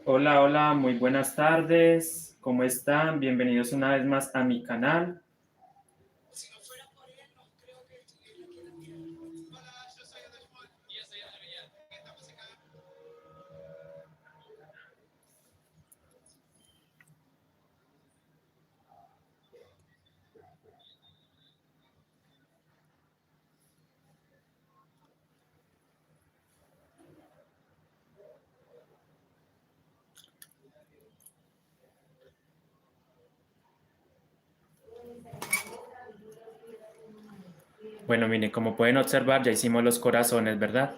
Hola, hola, muy buenas tardes. ¿Cómo están? Bienvenidos una vez más a mi canal. Bueno, miren, como pueden observar, ya hicimos los corazones, ¿verdad?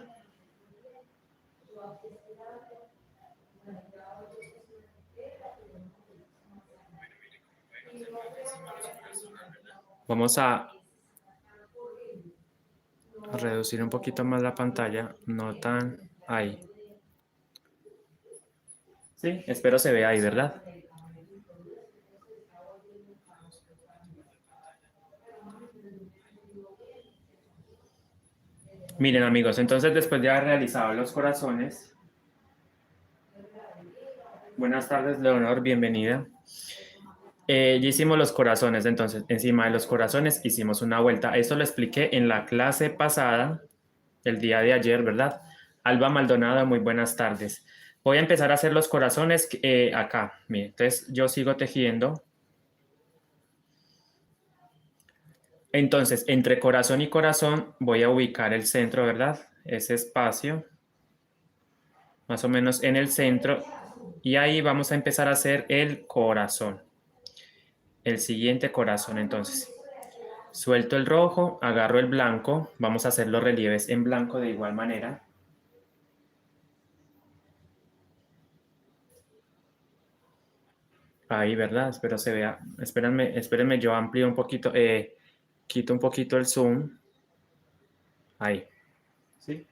Vamos a reducir un poquito más la pantalla, no tan ahí. Sí, espero se vea ahí, ¿verdad? Miren, amigos, entonces después de haber realizado los corazones, buenas tardes, Leonor, bienvenida. Ya hicimos los corazones, entonces encima de los corazones hicimos una vuelta. Esto lo expliqué en la clase pasada, el día de ayer, ¿verdad? Alba Maldonado, muy buenas tardes. Voy a empezar a hacer los corazones acá. Miren, entonces yo sigo tejiendo. Entonces, entre corazón y corazón voy a ubicar el centro, ¿verdad? Ese espacio, más o menos en el centro. Y ahí vamos a empezar a hacer el corazón. El siguiente corazón, entonces. Suelto el rojo, agarro el blanco. Vamos a hacer los relieves en blanco de igual manera. Ahí, ¿verdad? Espero se vea. Espérenme, yo amplío un poquito, quito un poquito el zoom. Ahí. ¿Sí?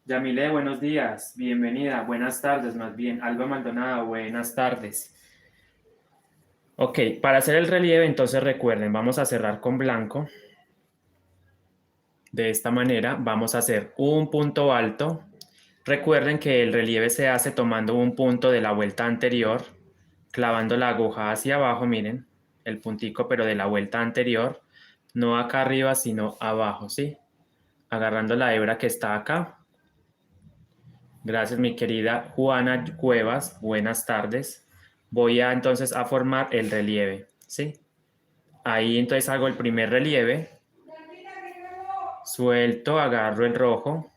Yamile, buenos días. Bienvenida. Buenas tardes, más bien. Alba Maldonado, buenas tardes. Ok, para hacer el relieve, entonces recuerden, vamos a cerrar con blanco. De esta manera, vamos a hacer un punto alto. Recuerden que el relieve se hace tomando un punto de la vuelta anterior, clavando la aguja hacia abajo, miren, el puntico, pero de la vuelta anterior, no acá arriba, sino abajo, ¿sí? Agarrando la hebra que está acá. Gracias, mi querida Juana Cuevas. Buenas tardes. Voy a entonces a formar el relieve, ¿sí? Ahí entonces hago el primer relieve, suelto, agarro el rojo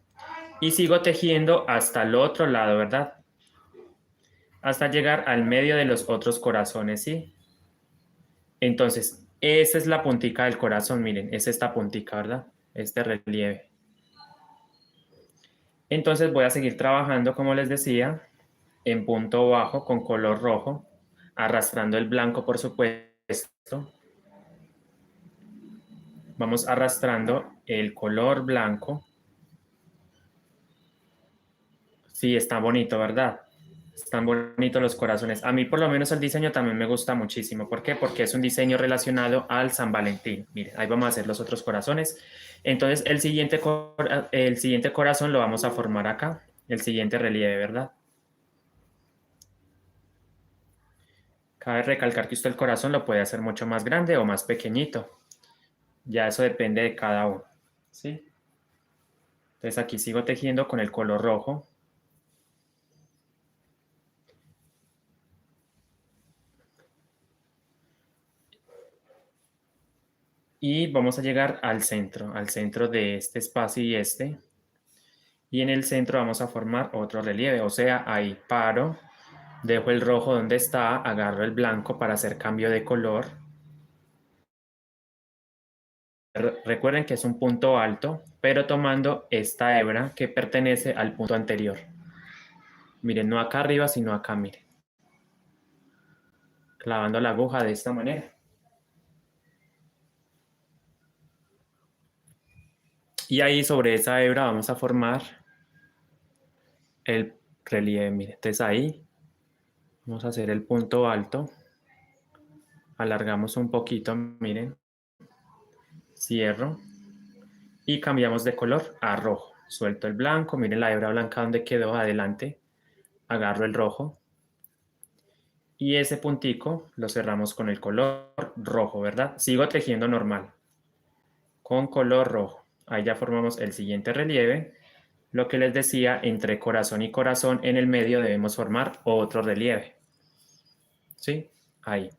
y sigo tejiendo hasta el otro lado, ¿verdad? Hasta llegar al medio de los otros corazones, ¿sí? Entonces, esa es la puntica del corazón, miren, es esta puntica, ¿verdad? Este relieve. Entonces voy a seguir trabajando, como les decía, en punto bajo con color rojo, arrastrando el blanco, por supuesto. Vamos arrastrando el color blanco. Sí, está bonito, ¿verdad? Están bonitos los corazones. A mí por lo menos el diseño también me gusta muchísimo. ¿Por qué? Porque es un diseño relacionado al San Valentín. Mire, ahí vamos a hacer los otros corazones. Entonces el siguiente corazón lo vamos a formar acá. El siguiente relieve, ¿verdad? Cabe recalcar que usted el corazón lo puede hacer mucho más grande o más pequeñito. Ya eso depende de cada uno. ¿Sí? Entonces aquí sigo tejiendo con el color rojo. Y vamos a llegar al centro de este espacio y este. Y en el centro vamos a formar otro relieve, o sea, ahí paro, dejo el rojo donde está, agarro el blanco para hacer cambio de color. Recuerden que es un punto alto, pero tomando esta hebra que pertenece al punto anterior. Miren, no acá arriba, sino acá, miren. Clavando la aguja de esta manera. Y ahí sobre esa hebra vamos a formar el relieve, miren. Entonces ahí vamos a hacer el punto alto. Alargamos un poquito, miren. Cierro. Y cambiamos de color a rojo. Suelto el blanco, miren la hebra blanca donde quedó, adelante. Agarro el rojo. Y ese puntico lo cerramos con el color rojo, ¿verdad? Sigo tejiendo normal, con color rojo. Ahí ya formamos el siguiente relieve. Lo que les decía, entre corazón y corazón en el medio debemos formar otro relieve. ¿Sí? Ahí.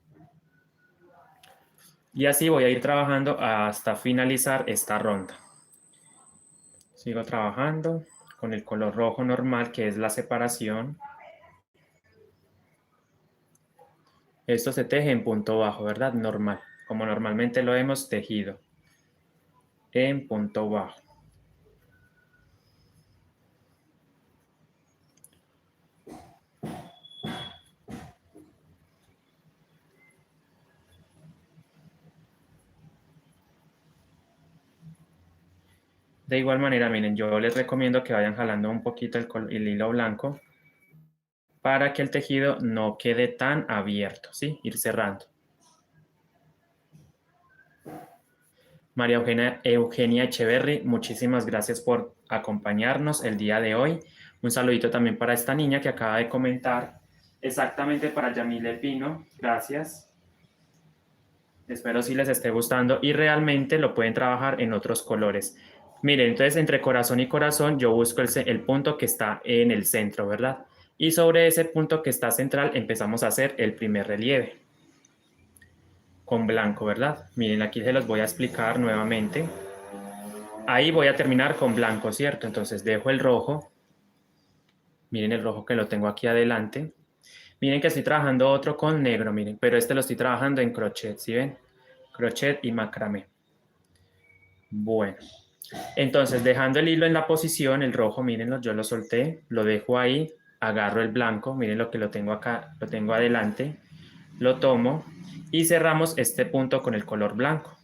Y así voy a ir trabajando hasta finalizar esta ronda. Sigo trabajando con el color rojo normal, que es la separación. Esto se teje en punto bajo, ¿verdad? Normal, como normalmente lo hemos tejido. En punto bajo. De igual manera, miren, yo les recomiendo que vayan jalando un poquito el hilo blanco para que el tejido no quede tan abierto, ¿sí? Ir cerrando. María Eugenia Echeverry, muchísimas gracias por acompañarnos el día de hoy. Un saludito también para esta niña que acaba de comentar. Exactamente para Yamile Pino, gracias. Espero si les esté gustando y realmente lo pueden trabajar en otros colores. Miren, entonces entre corazón y corazón yo busco el punto que está en el centro, ¿verdad? Y sobre ese punto que está central empezamos a hacer el primer relieve con blanco, ¿verdad? Miren, aquí se los voy a explicar nuevamente. Ahí voy a terminar con blanco, ¿cierto? Entonces dejo el rojo. Miren el rojo que lo tengo aquí adelante. Miren que estoy trabajando otro con negro, miren, pero este lo estoy trabajando en crochet, ¿sí ven? Crochet y macramé. Bueno, entonces dejando el hilo en la posición, el rojo, mírenlo, yo lo solté, lo dejo ahí, agarro el blanco, miren lo que lo tengo acá, lo tengo adelante, lo tomo y cerramos este punto con el color blanco.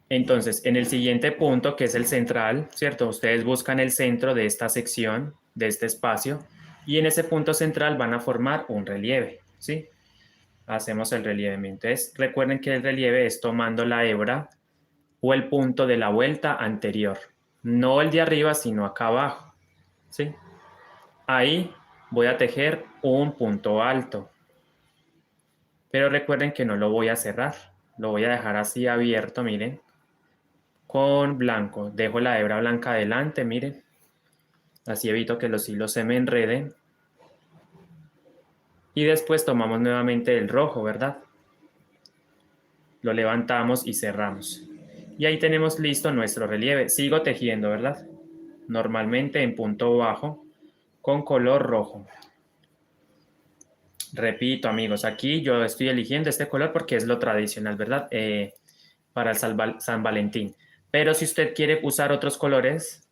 Entonces, en el siguiente punto, que es el central, ¿cierto? Ustedes buscan el centro de esta sección, de este espacio, y en ese punto central van a formar un relieve, ¿sí? Hacemos el relieve. Entonces, recuerden que el relieve es tomando la hebra o el punto de la vuelta anterior, no el de arriba, sino acá abajo, ¿sí? Ahí voy a tejer un punto alto, pero recuerden que no lo voy a cerrar, lo voy a dejar así abierto, miren, con blanco. Dejo la hebra blanca adelante, miren. Así evito que los hilos se me enreden. Y después tomamos nuevamente el rojo, ¿verdad? Lo levantamos y cerramos. Y ahí tenemos listo nuestro relieve. Sigo tejiendo, ¿verdad? Normalmente en punto bajo con color rojo. Repito, amigos, aquí yo estoy eligiendo este color porque es lo tradicional, ¿verdad? Para el San Valentín. Pero si usted quiere usar otros colores,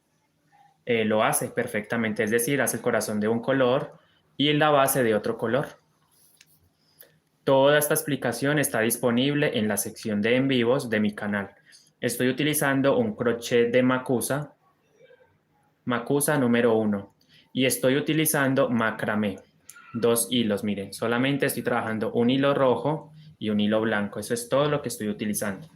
lo hace perfectamente. Es decir, hace el corazón de un color y la base de otro color. Toda esta explicación está disponible en la sección de en vivos de mi canal. Estoy utilizando un crochet de Macusa, Macusa número 1, y estoy utilizando macramé. 2 hilos, miren, solamente estoy trabajando un hilo rojo y un hilo blanco. Eso es todo lo que estoy utilizando.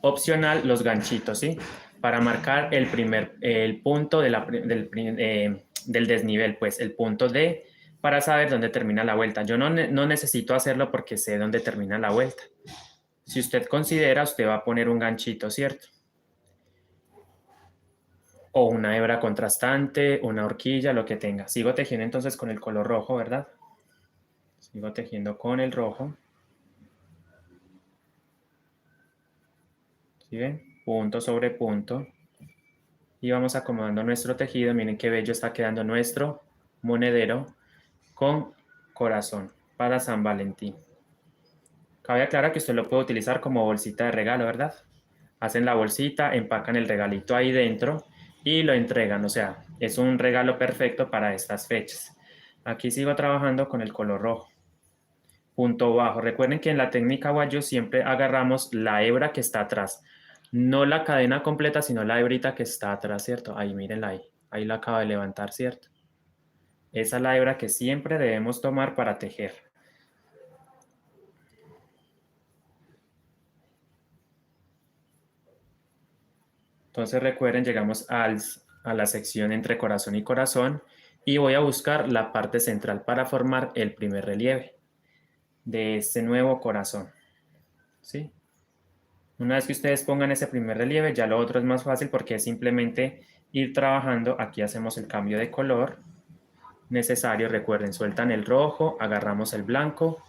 Opcional, los ganchitos, ¿sí? Para marcar el punto del desnivel, pues el punto D, para saber dónde termina la vuelta. Yo no necesito hacerlo porque sé dónde termina la vuelta. Si usted considera, usted va a poner un ganchito, ¿cierto? O una hebra contrastante, una horquilla, lo que tenga. Sigo tejiendo entonces con el color rojo, ¿verdad? Sigo tejiendo con el rojo. ¿Sí ven? Punto sobre punto. Y vamos acomodando nuestro tejido. Miren qué bello está quedando nuestro monedero con corazón para San Valentín. Cabe aclarar que usted lo puede utilizar como bolsita de regalo, ¿verdad? Hacen la bolsita, empacan el regalito ahí dentro y lo entregan. O sea, es un regalo perfecto para estas fechas. Aquí sigo trabajando con el color rojo. Punto bajo. Recuerden que en la técnica Wayu siempre agarramos la hebra que está atrás. No la cadena completa, sino la hebrita que está atrás, ¿cierto? Ahí, mírenla ahí. Ahí la acabo de levantar, ¿cierto? Esa es la hebra que siempre debemos tomar para tejer. Entonces recuerden, llegamos a la sección entre corazón y corazón y voy a buscar la parte central para formar el primer relieve de este nuevo corazón. ¿Sí? Una vez que ustedes pongan ese primer relieve, ya lo otro es más fácil porque es simplemente ir trabajando. Aquí hacemos el cambio de color necesario. Recuerden, sueltan el rojo, agarramos el blanco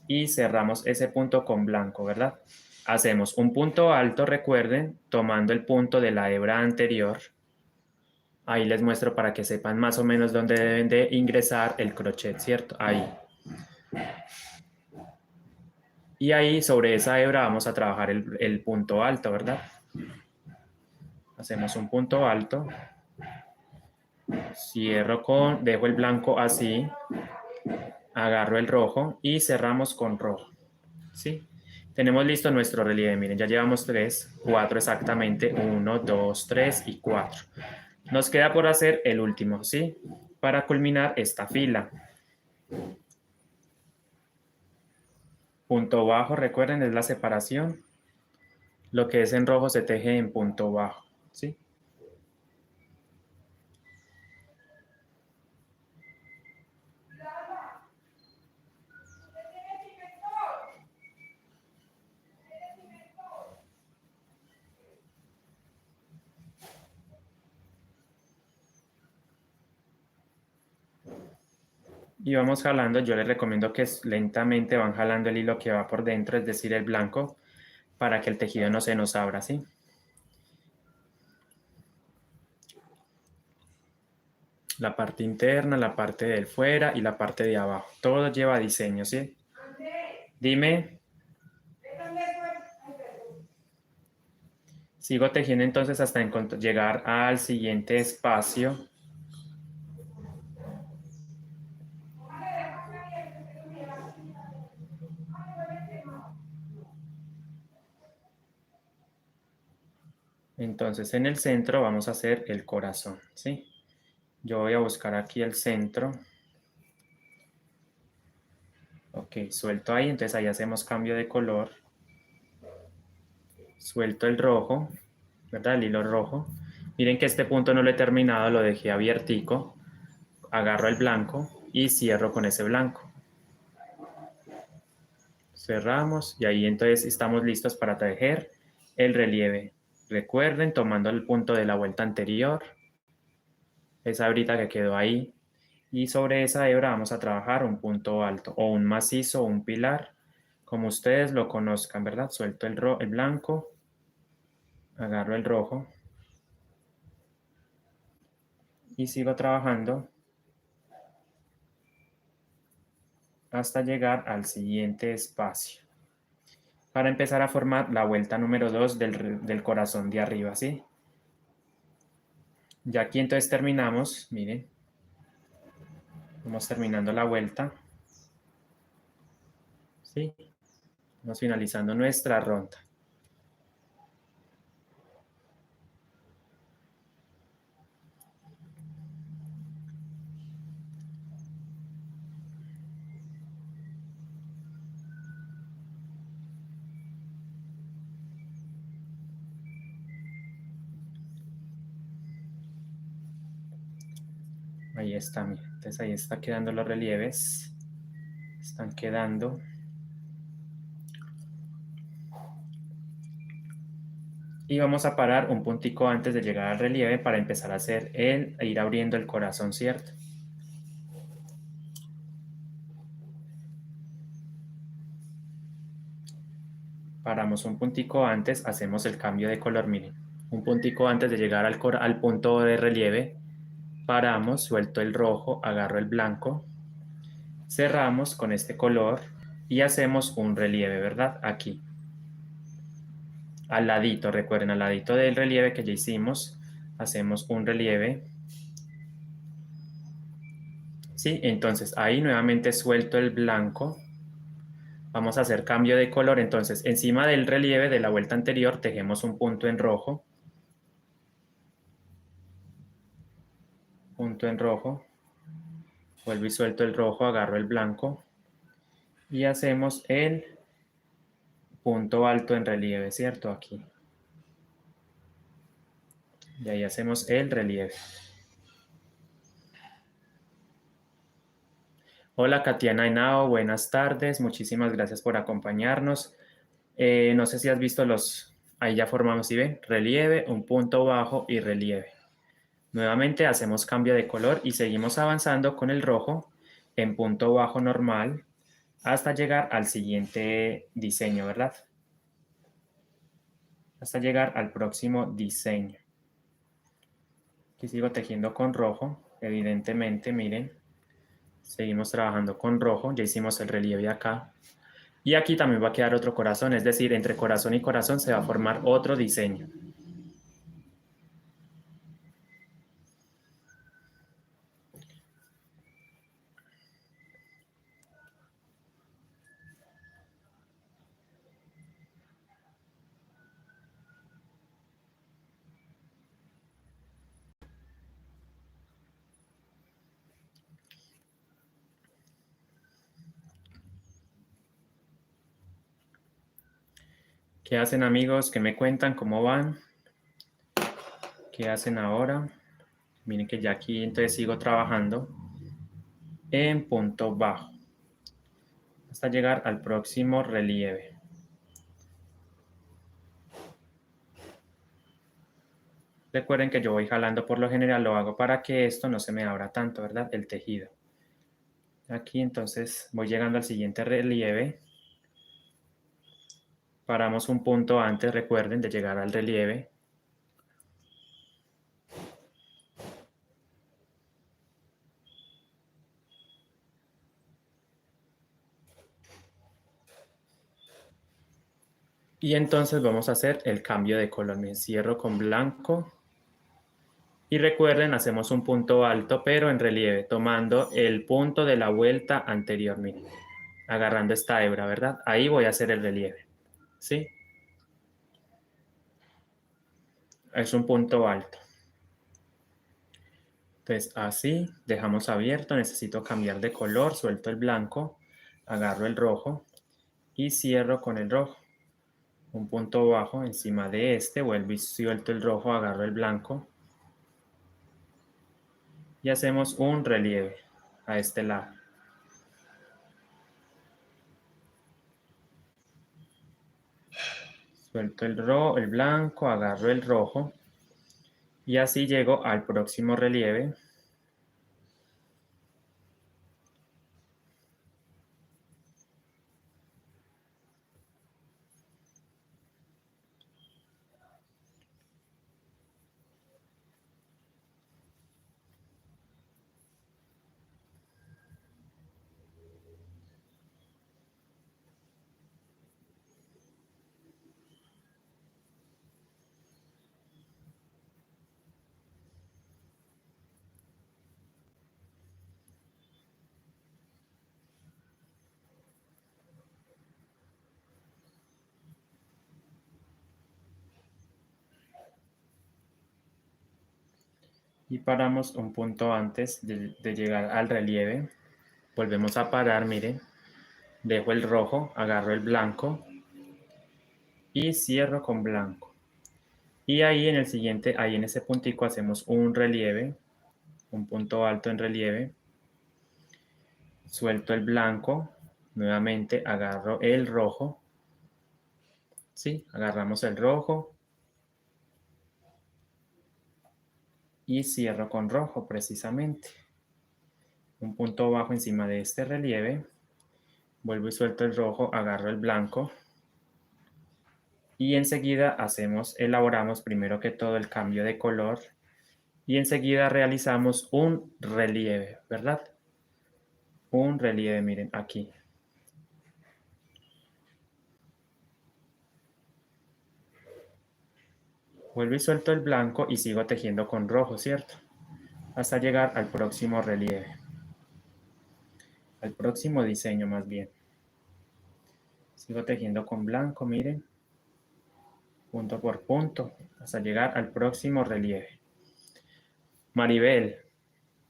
y cerramos ese punto con blanco, ¿verdad? Hacemos un punto alto, recuerden, tomando el punto de la hebra anterior. Ahí les muestro para que sepan más o menos dónde deben de ingresar el crochet, ¿cierto? Ahí. Y ahí sobre esa hebra vamos a trabajar el punto alto, ¿verdad? Hacemos un punto alto. Dejo el blanco así. Agarro el rojo y cerramos con rojo. ¿Sí? Tenemos listo nuestro relieve. Miren, ya llevamos 3, 4 exactamente. 1, 2, 3 y 4. Nos queda por hacer el último, ¿sí? Para culminar esta fila. Punto bajo, recuerden, es la separación. Lo que es en rojo se teje en punto bajo, ¿sí? Y vamos jalando. Yo les recomiendo que lentamente van jalando el hilo que va por dentro, es decir, el blanco, para que el tejido no se nos abra, ¿sí? La parte interna, la parte del fuera y la parte de abajo. Todo lleva diseño, ¿sí? Dime. Sigo tejiendo entonces hasta llegar al siguiente espacio. Entonces en el centro vamos a hacer el corazón, ¿sí? Yo voy a buscar aquí el centro. Ok, suelto ahí, entonces ahí hacemos cambio de color. Suelto el rojo, ¿verdad? El hilo rojo. Miren que este punto no lo he terminado, lo dejé abiertico. Agarro el blanco y cierro con ese blanco. Cerramos y ahí entonces estamos listos para tejer el relieve. Recuerden, tomando el punto de la vuelta anterior, esa hebrita que quedó ahí, y sobre esa hebra vamos a trabajar un punto alto o un macizo o un pilar, como ustedes lo conozcan, ¿verdad? Suelto el blanco, agarro el rojo y sigo trabajando hasta llegar al siguiente espacio para empezar a formar la vuelta número 2 del corazón de arriba, ¿sí? Ya aquí entonces terminamos, miren, vamos terminando la vuelta, ¿sí? Vamos finalizando nuestra ronda. Ahí está, miren. Entonces ahí está quedando los relieves. Están quedando. Y vamos a parar un puntico antes de llegar al relieve para empezar a hacer ir abriendo el corazón, ¿cierto? Paramos un puntico antes, hacemos el cambio de color, miren. Un puntico antes de llegar al punto de relieve, paramos, suelto el rojo, agarro el blanco, cerramos con este color y hacemos un relieve, ¿verdad? Aquí. Al ladito, recuerden, al ladito del relieve que ya hicimos, hacemos un relieve. ¿Sí? Entonces ahí nuevamente suelto el blanco. Vamos a hacer cambio de color. Entonces encima del relieve de la vuelta anterior tejemos un punto en rojo. Punto en rojo. Vuelvo y suelto el rojo, agarro el blanco. Y hacemos el punto alto en relieve, ¿cierto? Aquí. Y ahí hacemos el relieve. Hola, Katiana Henao, buenas tardes. Muchísimas gracias por acompañarnos. No sé si has visto ahí ya formamos, ¿sí ven? Relieve, un punto bajo y relieve. Nuevamente hacemos cambio de color y seguimos avanzando con el rojo en punto bajo normal hasta llegar al siguiente diseño, ¿verdad? Hasta llegar al próximo diseño. Aquí sigo tejiendo con rojo, evidentemente, miren. Seguimos trabajando con rojo, ya hicimos el relieve acá. Y aquí también va a quedar otro corazón, es decir, entre corazón y corazón se va a formar otro diseño. ¿Qué hacen, amigos? ¿Qué me cuentan? ¿Cómo van? ¿Qué hacen ahora? Miren que ya aquí entonces sigo trabajando en punto bajo hasta llegar al próximo relieve. Recuerden que yo voy jalando, por lo general lo hago para que esto no se me abra tanto, ¿verdad? El tejido. Aquí entonces voy llegando al siguiente relieve. Paramos un punto antes, recuerden, de llegar al relieve. Y entonces vamos a hacer el cambio de color. Me encierro con blanco. Y recuerden, hacemos un punto alto, pero en relieve, tomando el punto de la vuelta anterior, miren, agarrando esta hebra, ¿verdad? Ahí voy a hacer el relieve, ¿sí? Es un punto alto. Entonces, así, dejamos abierto, necesito cambiar de color, suelto el blanco, agarro el rojo y cierro con el rojo. Un punto bajo encima de este, vuelvo y suelto el rojo, agarro el blanco y hacemos un relieve a este lado. Suelto el blanco, agarro el rojo y así llego al próximo relieve. Y paramos un punto antes de llegar al relieve. Volvemos a parar, miren. Dejo el rojo, agarro el blanco y cierro con blanco. Y ahí en el siguiente, ahí en ese puntico hacemos un relieve, un punto alto en relieve. Suelto el blanco, nuevamente agarro el rojo. Sí, agarramos el rojo y cierro con rojo precisamente. Un punto bajo encima de este relieve. Vuelvo y suelto el rojo, agarro el blanco. Y enseguida elaboramos primero que todo el cambio de color. Y enseguida realizamos un relieve, ¿verdad? Un relieve, miren, aquí. Vuelvo y suelto el blanco y sigo tejiendo con rojo, ¿cierto? Hasta llegar al próximo relieve. Al próximo diseño, más bien. Sigo tejiendo con blanco, miren. Punto por punto, hasta llegar al próximo relieve. Maribel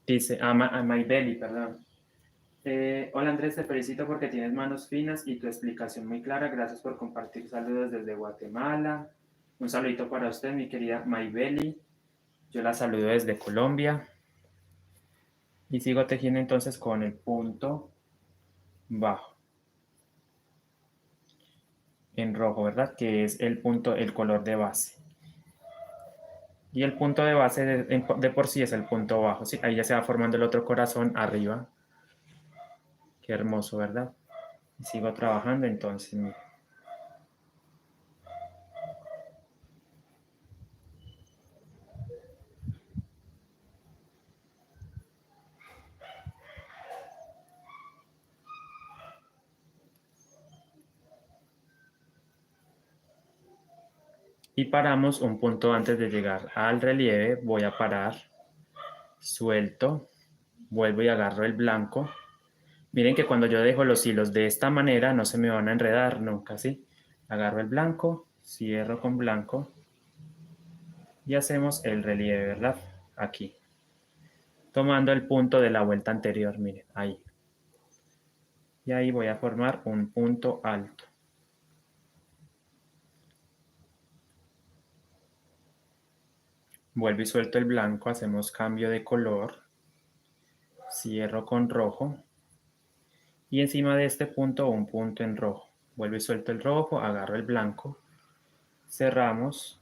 dice, Maybeli, perdón. Hola Andrés, te felicito porque tienes manos finas y tu explicación muy clara. Gracias por compartir. Saludos desde Guatemala. Un saludito para usted, mi querida Maybeli. Yo la saludo desde Colombia y sigo tejiendo entonces con el punto bajo en rojo, ¿verdad? Que es el punto, el color de base. Y el punto de base de por sí es el punto bajo, ¿sí? Ahí ya se va formando el otro corazón arriba. Qué hermoso, ¿verdad? Y sigo trabajando entonces, mira. Y paramos un punto antes de llegar al relieve. Voy a parar, suelto, vuelvo y agarro el blanco. Miren que cuando yo dejo los hilos de esta manera no se me van a enredar nunca, ¿sí? Agarro el blanco, cierro con blanco y hacemos el relieve, ¿verdad? Aquí, tomando el punto de la vuelta anterior, miren, ahí. Y ahí voy a formar un punto alto. Vuelvo y suelto el blanco, hacemos cambio de color, cierro con rojo y encima de este punto un punto en rojo. Vuelvo y suelto el rojo, agarro el blanco, cerramos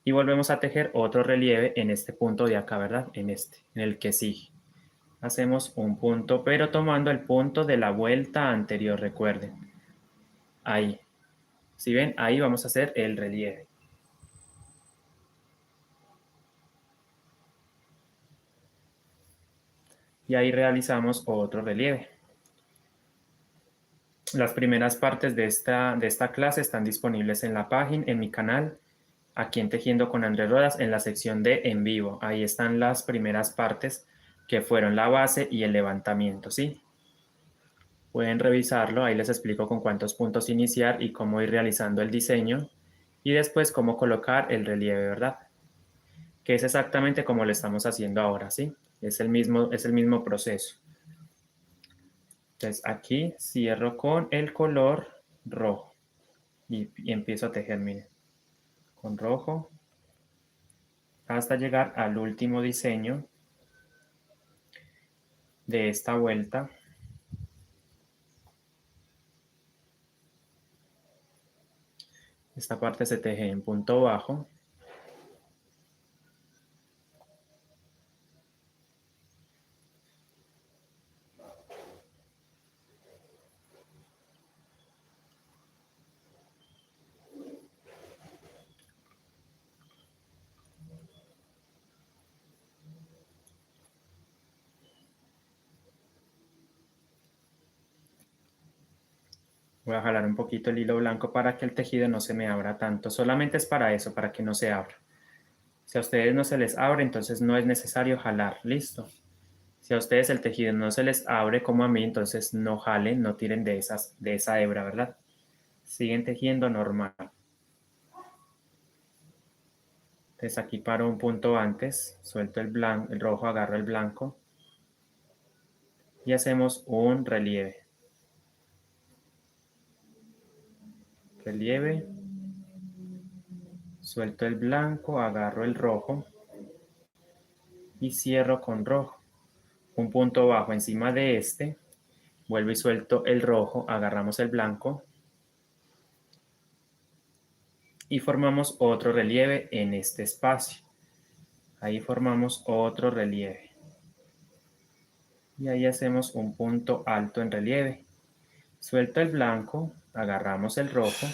y volvemos a tejer otro relieve en este punto de acá, ¿verdad? En este, en el que sigue. Hacemos un punto, pero tomando el punto de la vuelta anterior, recuerden. Ahí. Si ven, ahí vamos a hacer el relieve. Y ahí realizamos otro relieve. Las primeras partes de esta clase están disponibles en la página, en mi canal, aquí en Tejiendo con Andrés Rodas, en la sección de en vivo. Ahí están las primeras partes que fueron la base y el levantamiento, ¿sí? Pueden revisarlo, ahí les explico con cuántos puntos iniciar y cómo ir realizando el diseño y después cómo colocar el relieve, ¿verdad? Que es exactamente como lo estamos haciendo ahora, ¿sí? Es el mismo proceso. Entonces aquí cierro con el color rojo y empiezo a tejer, miren, con rojo hasta llegar al último diseño de esta vuelta. Esta parte se teje en punto bajo. Voy a jalar un poquito el hilo blanco para que el tejido no se me abra tanto. Solamente es para eso, para que no se abra. Si a ustedes no se les abre, entonces no es necesario jalar. Listo. Si a ustedes el tejido no se les abre como a mí, entonces no jalen, no tiren de esa hebra, ¿verdad? Siguen tejiendo normal. Entonces aquí paro un punto antes, suelto el rojo, agarro el blanco y hacemos un relieve. Relieve, suelto el blanco, agarro el rojo y cierro con rojo. Un punto bajo encima de este, vuelvo y suelto el rojo, agarramos el blanco y formamos otro relieve en este espacio. Ahí formamos otro relieve. Y ahí hacemos un punto alto en relieve. Suelto el blanco, agarramos el rojo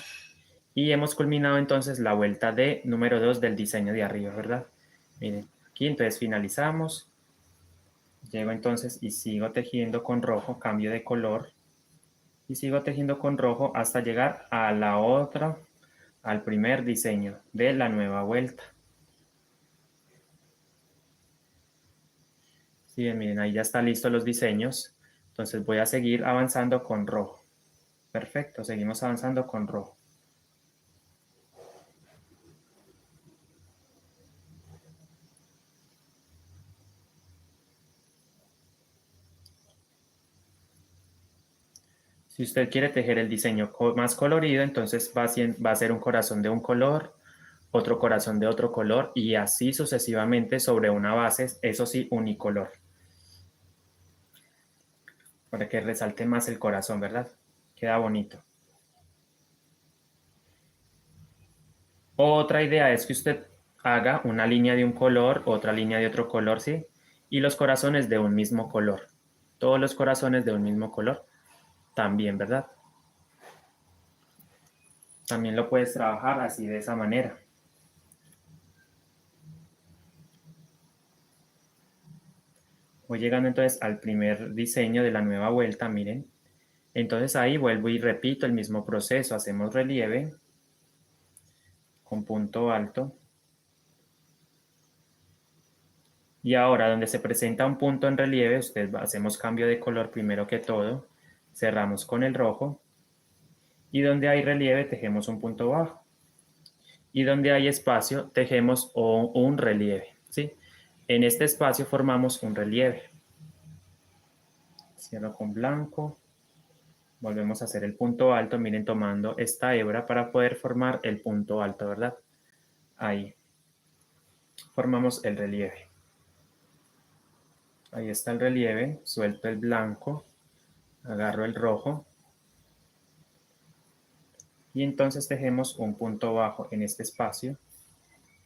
y hemos culminado entonces la vuelta de número 2 del diseño de arriba, ¿verdad? Miren, aquí entonces finalizamos. Llego entonces y sigo tejiendo con rojo, cambio de color. Y sigo tejiendo con rojo hasta llegar a la otra, al primer diseño de la nueva vuelta. Sí, miren, ahí ya están listos los diseños. Entonces voy a seguir avanzando con rojo. Perfecto, seguimos avanzando con rojo. Si usted quiere tejer el diseño más colorido, entonces va a ser un corazón de un color, otro corazón de otro color y así sucesivamente sobre una base, eso sí, unicolor. Para que resalte más el corazón, ¿verdad? Queda bonito. Otra idea es que usted haga una línea de un color, otra línea de otro color, ¿sí? Y los corazones de un mismo color. Todos los corazones de un mismo color también, ¿verdad? También lo puedes trabajar así de esa manera. Voy llegando entonces al primer diseño de la nueva vuelta, miren. Entonces ahí vuelvo y repito el mismo proceso. Hacemos relieve con punto alto. Y ahora donde se presenta un punto en relieve, hacemos cambio de color primero que todo. Cerramos con el rojo. Y donde hay relieve, tejemos un punto bajo. Y donde hay espacio, tejemos un relieve, ¿sí? En este espacio formamos un relieve. Cierro con blanco. Volvemos a hacer el punto alto, miren, tomando esta hebra para poder formar el punto alto, ¿verdad? Ahí. Formamos el relieve. Ahí está el relieve, suelto el blanco, agarro el rojo. Y entonces tejemos un punto bajo en este espacio.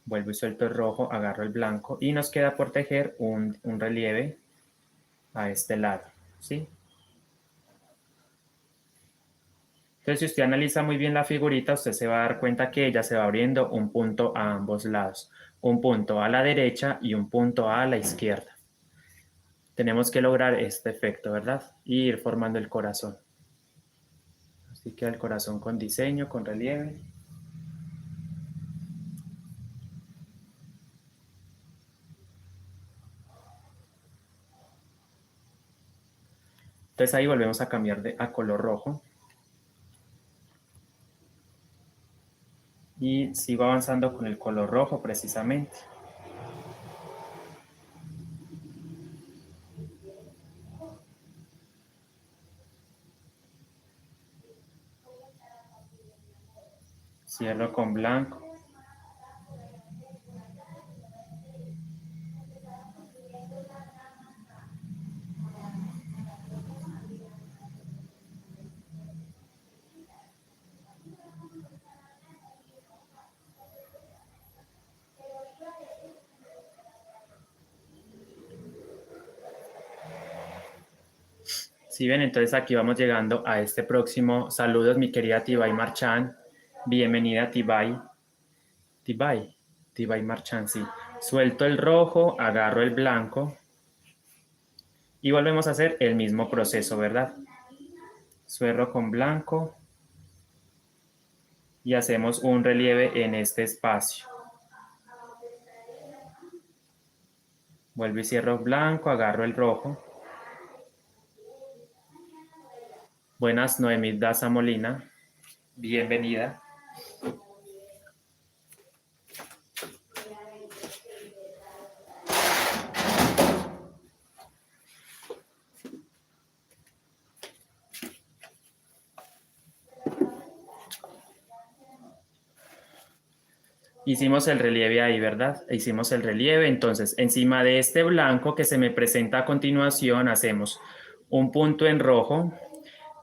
Vuelvo y suelto el rojo, agarro el blanco y nos queda por tejer un relieve a este lado, ¿sí? Entonces, si usted analiza muy bien la figurita, usted se va a dar cuenta que ella se va abriendo un punto a ambos lados. Un punto a la derecha y un punto a la izquierda. Tenemos que lograr este efecto, ¿verdad? Y ir formando el corazón. Así queda el corazón con diseño, con relieve. Entonces ahí volvemos a cambiar a color rojo. Y sigo avanzando con el color rojo precisamente. Cierro con blanco. Si ven, entonces aquí vamos llegando a este próximo. Saludos, mi querida Tibay Marchán. Bienvenida, Tibay. Tibay Marchán, sí. Suelto el rojo, agarro el blanco. Y volvemos a hacer el mismo proceso, ¿verdad? Cierro con blanco. Y hacemos un relieve en este espacio. Vuelvo y cierro blanco, agarro el rojo. Buenas, Noemí Daza Molina. Bienvenida. Hicimos el relieve ahí, ¿verdad? Hicimos el relieve, entonces encima de este blanco que se me presenta a continuación hacemos un punto en rojo,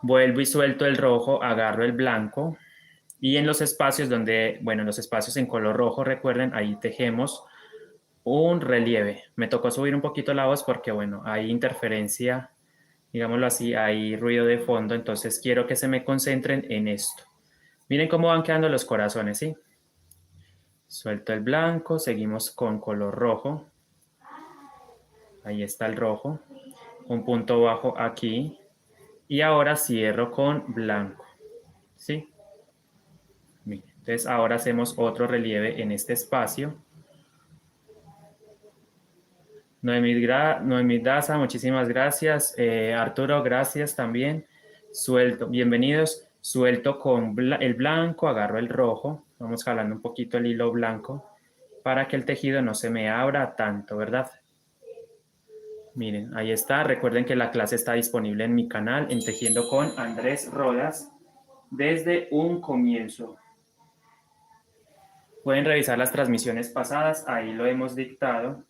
vuelvo y suelto el rojo, agarro el blanco y en los espacios donde, bueno, en los espacios en color rojo, recuerden, ahí tejemos un relieve. Me tocó subir un poquito la voz porque, bueno, hay interferencia, digámoslo así, hay ruido de fondo, entonces quiero que se me concentren en esto. Miren cómo van quedando los corazones, ¿sí? Suelto el blanco, seguimos con color rojo. Ahí está el rojo. Un punto bajo aquí. Y ahora cierro con blanco. ¿Sí? Entonces ahora hacemos otro relieve en este espacio. Noemí Daza, muchísimas gracias. Arturo, gracias también. Suelto, bienvenidos. Suelto con el blanco, agarro el rojo. Vamos jalando un poquito el hilo blanco para que el tejido no se me abra tanto, ¿verdad? Miren, ahí está. Recuerden que la clase está disponible en mi canal en Tejiendo con Andrés Rodas desde un comienzo. Pueden revisar las transmisiones pasadas, ahí lo hemos dictado.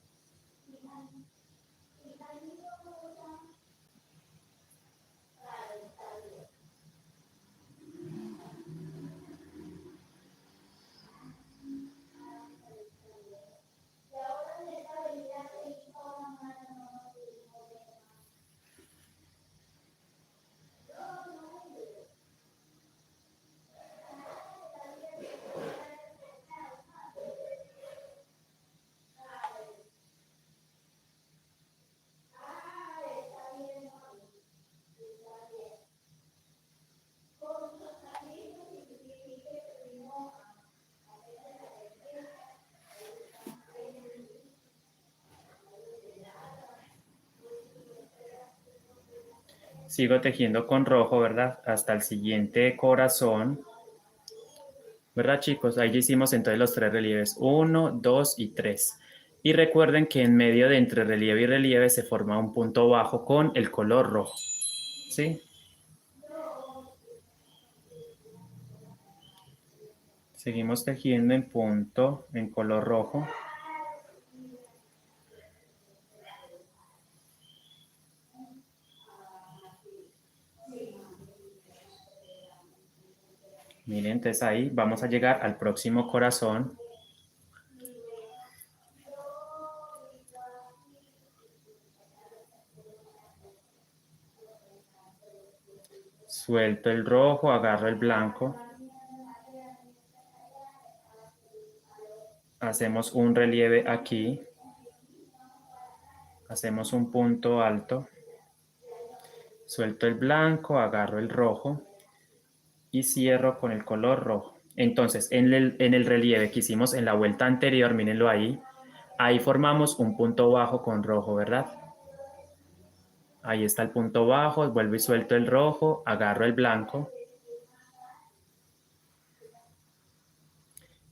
Sigo tejiendo con rojo, ¿verdad? Hasta el siguiente corazón. ¿Verdad, chicos? Ahí ya hicimos entonces los 3 relieves. 1, 2 y 3. Y recuerden que en medio de entre relieve y relieve se forma un punto bajo con el color rojo. ¿Sí? Seguimos tejiendo en punto, en color rojo. Miren, entonces ahí vamos a llegar al próximo corazón. Suelto el rojo, agarro el blanco. Hacemos un relieve aquí. Hacemos un punto alto. Suelto el blanco, agarro el rojo y cierro con el color rojo. Entonces, en el relieve que hicimos en la vuelta anterior, mírenlo ahí, ahí formamos un punto bajo con rojo, ¿verdad? Ahí está el punto bajo, vuelvo y suelto el rojo, agarro el blanco.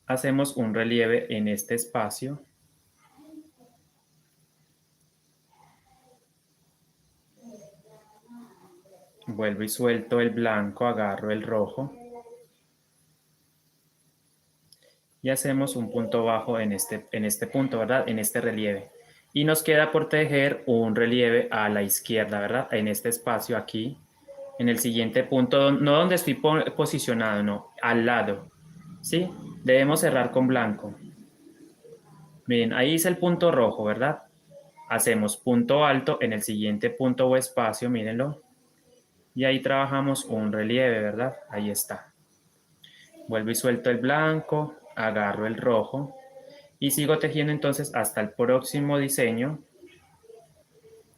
Hacemos un relieve en este espacio. Vuelvo y suelto el blanco, agarro el rojo. Y hacemos un punto bajo en este punto, ¿verdad? En este relieve. Y nos queda por tejer un relieve a la izquierda, ¿verdad? En este espacio aquí, en el siguiente punto, no donde estoy posicionado, no, al lado, ¿sí? Debemos cerrar con blanco. Miren, ahí es el punto rojo, ¿verdad? Hacemos punto alto en el siguiente punto o espacio, mírenlo. Y ahí trabajamos un relieve, ¿verdad? Ahí está. Vuelvo y suelto el blanco, agarro el rojo. Y sigo tejiendo entonces hasta el próximo diseño,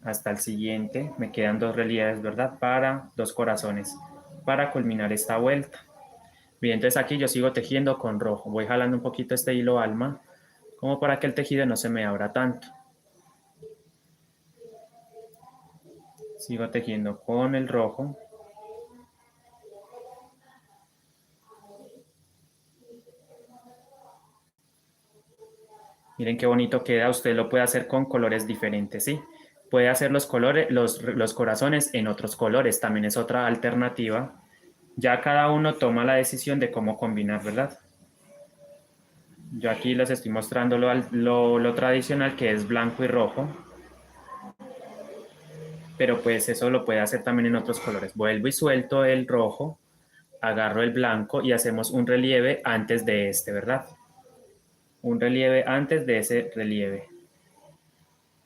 hasta el siguiente. Me quedan 2 relieves, ¿verdad? Para 2 corazones, para culminar esta vuelta. Bien, entonces aquí yo sigo tejiendo con rojo. Voy jalando un poquito este hilo alma, como para que el tejido no se me abra tanto. Sigo tejiendo con el rojo. Miren qué bonito queda. Usted lo puede hacer con colores diferentes, ¿sí? Puede hacer los colores, los corazones en otros colores. También es otra alternativa. Ya cada uno toma la decisión de cómo combinar, ¿verdad? Yo aquí les estoy mostrando lo tradicional, que es blanco y rojo. Pero pues eso lo puede hacer también en otros colores. Vuelvo y suelto el rojo, agarro el blanco y hacemos un relieve antes de este, ¿verdad? Un relieve antes de ese relieve.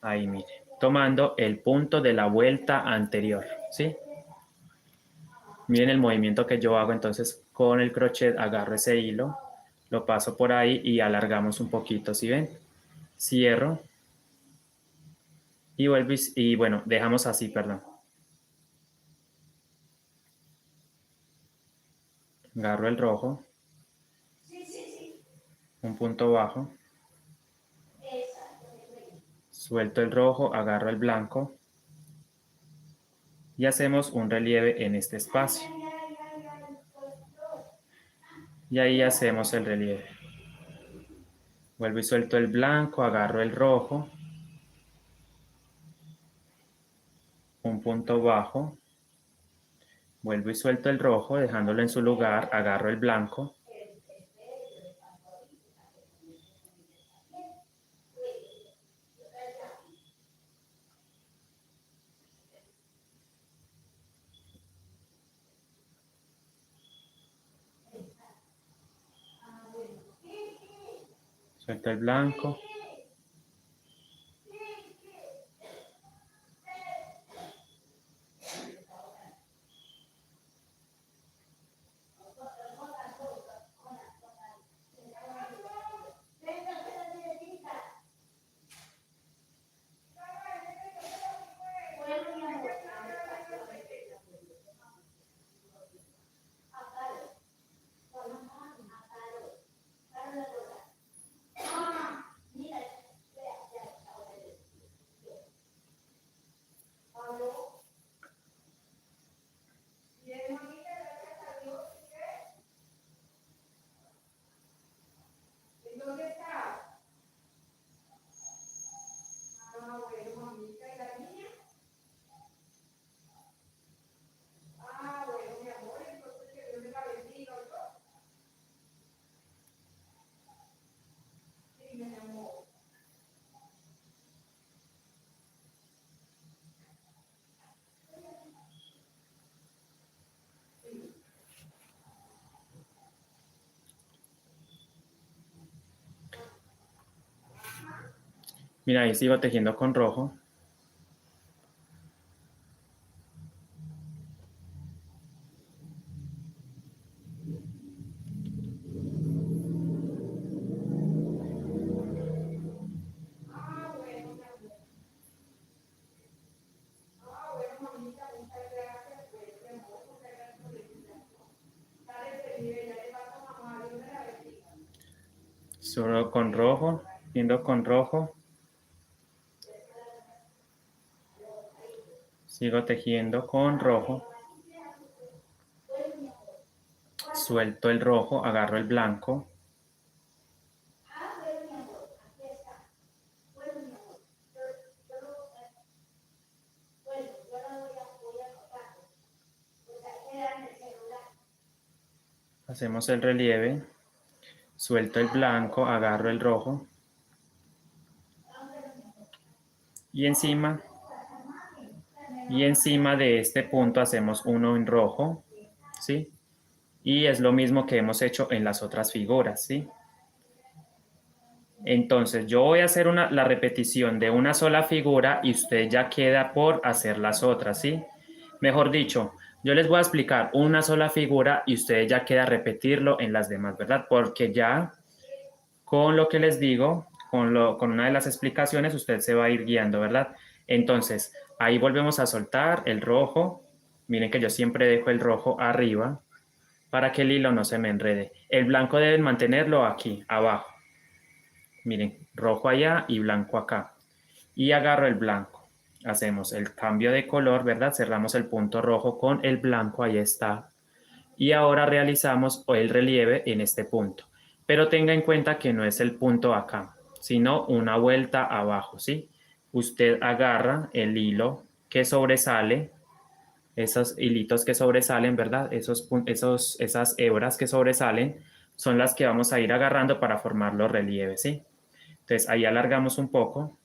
Ahí mire, tomando el punto de la vuelta anterior, ¿sí? Miren el movimiento que yo hago, entonces con el crochet agarro ese hilo, lo paso por ahí y alargamos un poquito, ¿sí ven? Cierro y vuelvo y bueno, dejamos así, perdón. Agarro el rojo, un punto bajo, suelto el rojo, agarro el blanco y hacemos un relieve en este espacio. Y ahí hacemos el relieve. Vuelvo y suelto el blanco, agarro el rojo, un punto bajo, vuelvo y suelto el rojo, dejándolo en su lugar, agarro el blanco, Suelto el blanco. Mira, ahí sigo tejiendo con rojo. Solo con rojo, tejiendo con rojo. Sigo tejiendo con rojo. Suelto el rojo, agarro el blanco. Hacemos el relieve. Suelto el blanco, agarro el rojo. Y encima de este punto hacemos uno en rojo, ¿sí? Y es lo mismo que hemos hecho en las otras figuras, ¿sí? Entonces, yo voy a hacer la repetición de una sola figura y usted ya queda por hacer las otras, ¿sí? Mejor dicho, yo les voy a explicar una sola figura y usted ya queda a repetirlo en las demás, ¿verdad? Porque ya con lo que les digo, con una de las explicaciones, usted se va a ir guiando, ¿verdad? Entonces, ahí volvemos a soltar el rojo. Miren que yo siempre dejo el rojo arriba para que el hilo no se me enrede. El blanco deben mantenerlo aquí, abajo. Miren, rojo allá y blanco acá. Y agarro el blanco. Hacemos el cambio de color, ¿verdad? Cerramos el punto rojo con el blanco, ahí está. Y ahora realizamos el relieve en este punto. Pero tenga en cuenta que no es el punto acá, sino una vuelta abajo, ¿sí? Usted agarra el hilo que sobresale, esos hilitos que sobresalen, ¿verdad? Esas hebras que sobresalen son las que vamos a ir agarrando para formar los relieves, ¿sí? Entonces ahí alargamos un poco,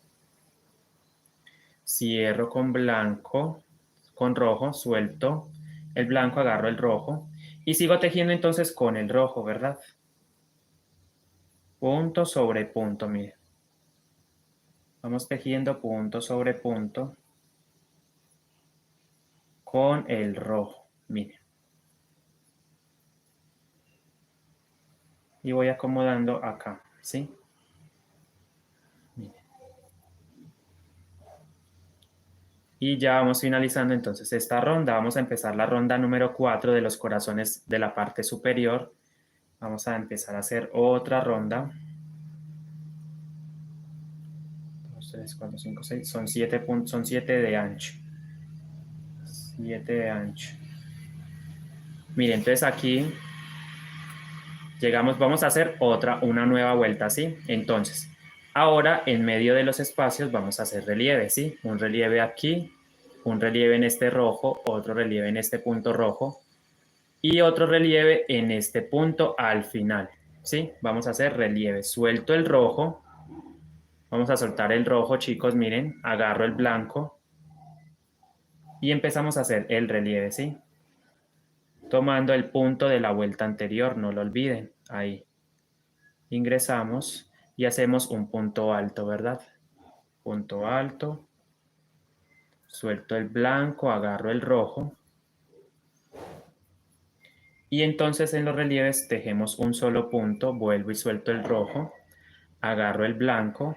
cierro con blanco, con rojo, suelto el blanco, agarro el rojo y sigo tejiendo entonces con el rojo, ¿verdad? Punto sobre punto, mire. Vamos tejiendo punto sobre punto con el rojo, mire. Y voy acomodando acá, ¿sí? Mire. Y ya vamos finalizando entonces esta ronda. Vamos a empezar la ronda número 4 de los corazones de la parte superior. Vamos a empezar a hacer otra ronda. 2, 3, 4, 5, 6. Son 7 puntos, son 7 de ancho. 7 de ancho. Miren, entonces aquí llegamos, vamos a hacer una nueva vuelta, ¿sí? Entonces, ahora en medio de los espacios vamos a hacer relieve, ¿sí? Un relieve aquí, un relieve en este rojo, otro relieve en este punto rojo y otro relieve en este punto al final, ¿sí? Vamos a hacer relieve. Suelto el rojo, vamos a soltar el rojo, chicos, miren, agarro el blanco y empezamos a hacer el relieve, ¿sí? Tomando el punto de la vuelta anterior, no lo olviden, ahí. Ingresamos y hacemos un punto alto, ¿verdad? Punto alto, suelto el blanco, agarro el rojo. Y entonces en los relieves tejemos un solo punto, vuelvo y suelto el rojo, agarro el blanco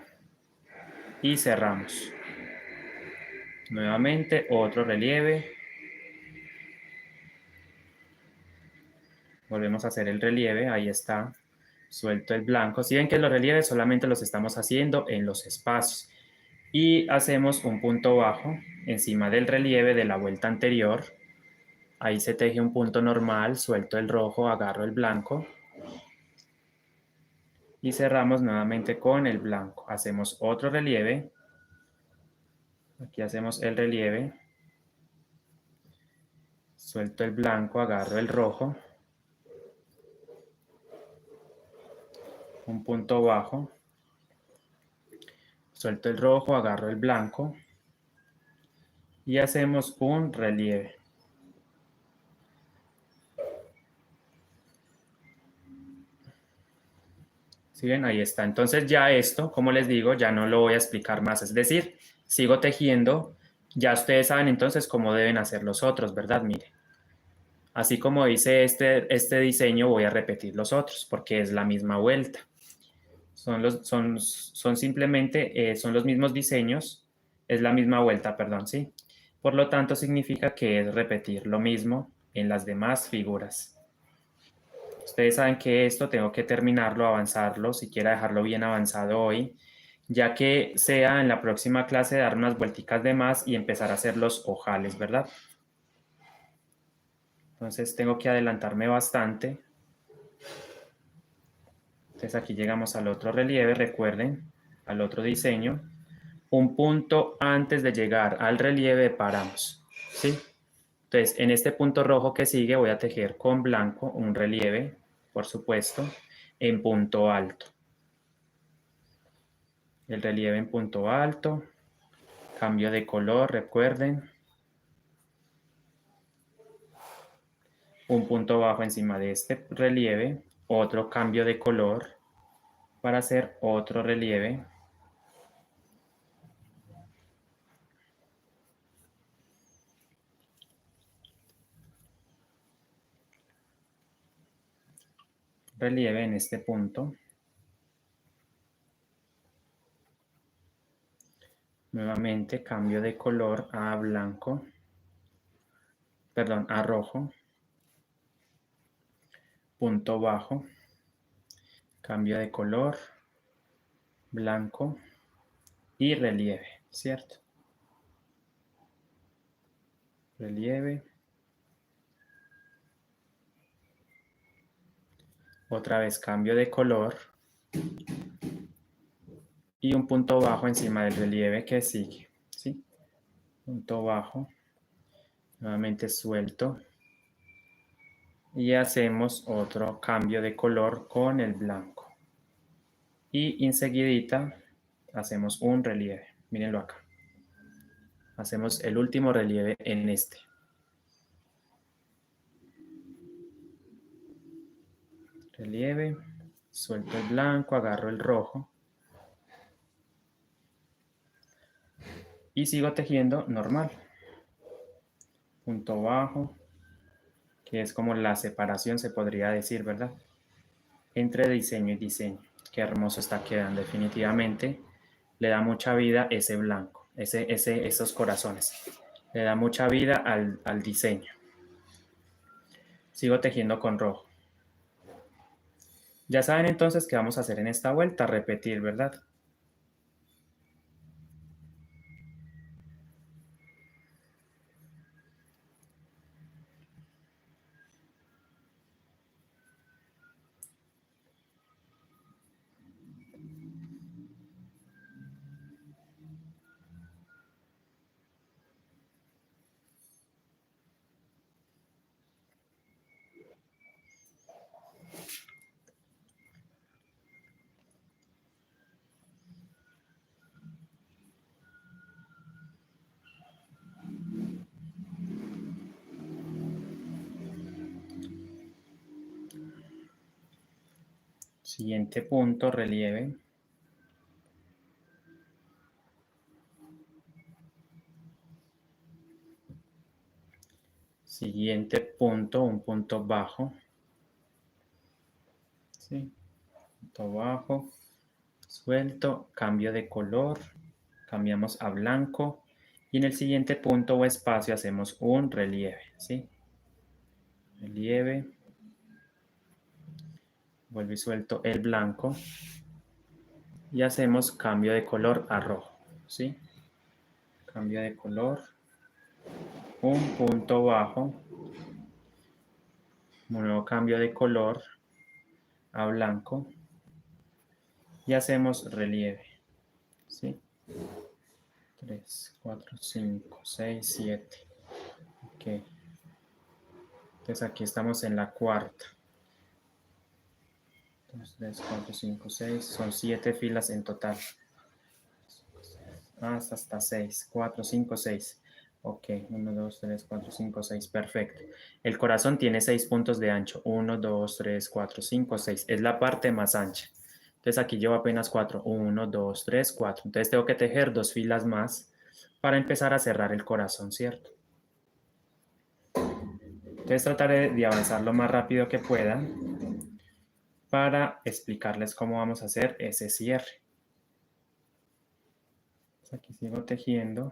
y cerramos. Nuevamente otro relieve. Volvemos a hacer el relieve, ahí está. Suelto el blanco. Si ven que los relieves solamente los estamos haciendo en los espacios. Y hacemos un punto bajo encima del relieve de la vuelta anterior. Ahí se teje un punto normal, suelto el rojo, agarro el blanco. Y cerramos nuevamente con el blanco. Hacemos otro relieve. Aquí hacemos el relieve. Suelto el blanco, agarro el rojo. Un punto bajo. Suelto el rojo, agarro el blanco. Y hacemos un relieve. ¿Sí ven? Ahí está. Entonces ya esto, como les digo, ya no lo voy a explicar más. Es decir, sigo tejiendo. Ya ustedes saben entonces cómo deben hacer los otros, ¿verdad? Mire. Así como hice este diseño, voy a repetir los otros porque es la misma vuelta. Son simplemente, son los mismos diseños, es la misma vuelta, perdón, ¿sí? Por lo tanto, significa que es repetir lo mismo en las demás figuras. Ustedes saben que esto tengo que terminarlo, avanzarlo, siquiera dejarlo bien avanzado hoy, ya que sea en la próxima clase dar unas vuelticas de más y empezar a hacer los ojales, ¿verdad? Entonces tengo que adelantarme bastante. Entonces aquí llegamos al otro relieve, recuerden, al otro diseño. Un punto antes de llegar al relieve paramos, ¿sí? Entonces en este punto rojo que sigue voy a tejer con blanco un relieve, por supuesto, en punto alto. El relieve en punto alto, cambio de color, recuerden. Un punto bajo encima de este relieve, otro cambio de color para hacer otro relieve. Relieve en este punto. Nuevamente cambio de color a blanco, perdón, a rojo. Punto bajo, cambio de color, blanco y relieve, ¿cierto? Relieve. Otra vez cambio de color y un punto bajo encima del relieve que sigue, ¿sí? Punto bajo, nuevamente suelto y hacemos otro cambio de color con el blanco. Y enseguidita hacemos un relieve, mírenlo acá. Hacemos el último relieve en este. Relieve, suelto el blanco, agarro el rojo. Y sigo tejiendo normal. Punto bajo, que es como la separación, se podría decir, ¿verdad? Entre diseño y diseño. Qué hermoso está quedando, definitivamente. Le da mucha vida ese blanco, esos corazones. Le da mucha vida al diseño. Sigo tejiendo con rojo. Ya saben entonces qué vamos a hacer en esta vuelta, repetir, ¿verdad? Siguiente punto, relieve. Siguiente punto, un punto bajo. ¿Sí? Punto bajo. Suelto, cambio de color. Cambiamos a blanco. Y en el siguiente punto o espacio hacemos un relieve. ¿Sí? Relieve. Vuelvo y suelto el blanco. Y hacemos cambio de color a rojo. ¿Sí? Cambio de color. Un punto bajo. Un nuevo cambio de color a blanco. Y hacemos relieve. ¿Sí? 3, 4, 5, 6, 7. Ok. Entonces aquí estamos en la cuarta. 2, 3, 4, 5, 6. Son 7 filas en total. Hasta 6. 4, 5, 6. Ok. 1, 2, 3, 4, 5, 6. Perfecto. El corazón tiene 6 puntos de ancho. 1, 2, 3, 4, 5, 6. Es la parte más ancha. Entonces aquí llevo apenas 4. 1, 2, 3, 4. Entonces tengo que tejer 2 filas más para empezar a cerrar el corazón, ¿cierto? Entonces trataré de avanzar lo más rápido que pueda para explicarles cómo vamos a hacer ese cierre. Entonces aquí sigo tejiendo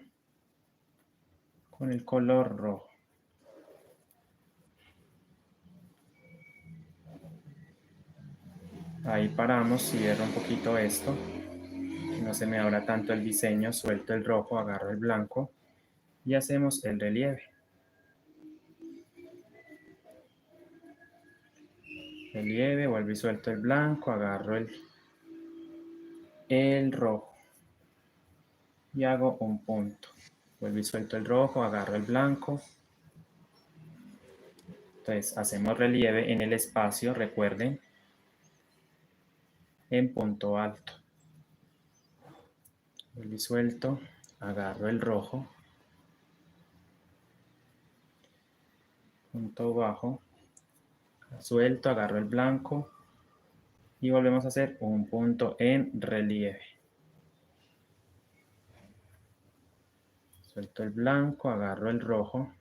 con el color rojo. Ahí paramos, cierro un poquito esto, que no se me abra tanto el diseño, suelto el rojo, agarro el blanco y hacemos el relieve. Relieve, vuelvo y suelto el blanco, agarro el rojo y hago un punto. Vuelvo y suelto el rojo, agarro el blanco. Entonces hacemos relieve en el espacio, recuerden, en punto alto. Vuelvo y suelto, agarro el rojo, punto bajo, suelto, agarro el blanco y volvemos a hacer un punto en relieve. Suelto el blanco, agarro el rojo,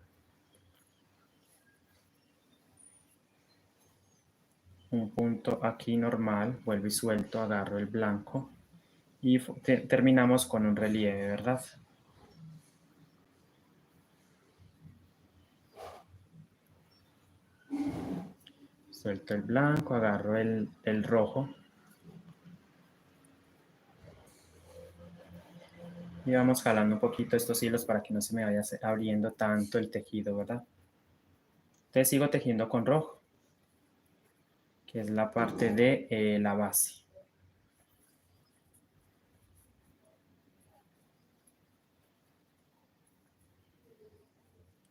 un punto aquí normal, vuelvo y suelto, agarro el blanco y terminamos con un relieve, ¿verdad? Suelto el blanco, agarro el rojo y vamos jalando un poquito estos hilos para que no se me vaya abriendo tanto el tejido, ¿verdad? Entonces sigo tejiendo con rojo, que es la parte de la base.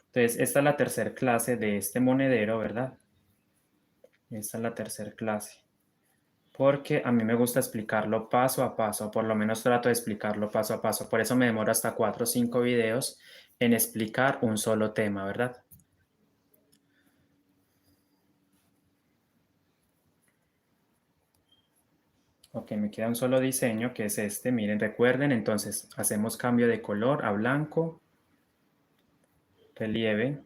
Entonces esta es la tercera clase de este monedero, ¿verdad? Esta es la tercera clase. Porque a mí me gusta explicarlo paso a paso, por lo menos trato de explicarlo paso a paso. Por eso me demoro hasta 4 o 5 videos en explicar un solo tema, ¿verdad? Ok, me queda un solo diseño que es este. Miren, recuerden, entonces hacemos cambio de color a blanco, relieve.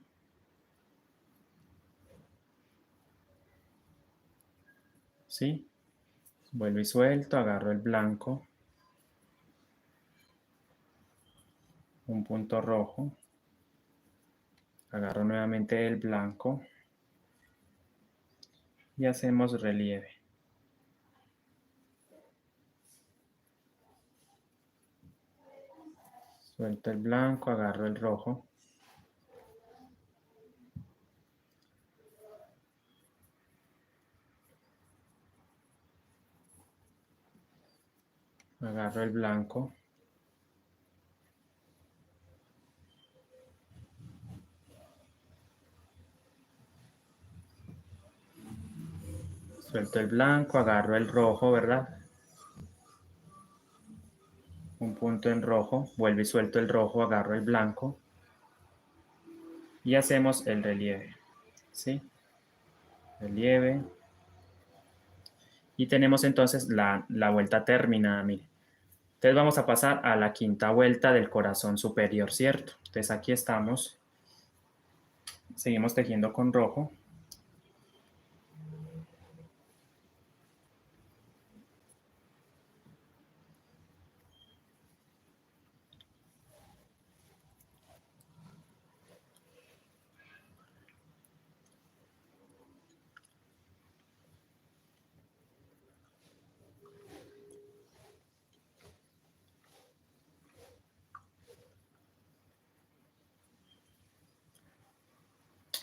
¿Sí? Vuelvo y suelto, agarro el blanco, un punto rojo, agarro nuevamente el blanco y hacemos relieve. Suelto el blanco, agarro el rojo. Agarro el blanco. Suelto el blanco, agarro el rojo, ¿verdad? Un punto en rojo, vuelvo y suelto el rojo, agarro el blanco y hacemos el relieve, ¿sí? Relieve. Y tenemos entonces la vuelta terminada, mire. Entonces vamos a pasar a la quinta vuelta del corazón superior, ¿cierto? Entonces aquí estamos. Seguimos tejiendo con rojo.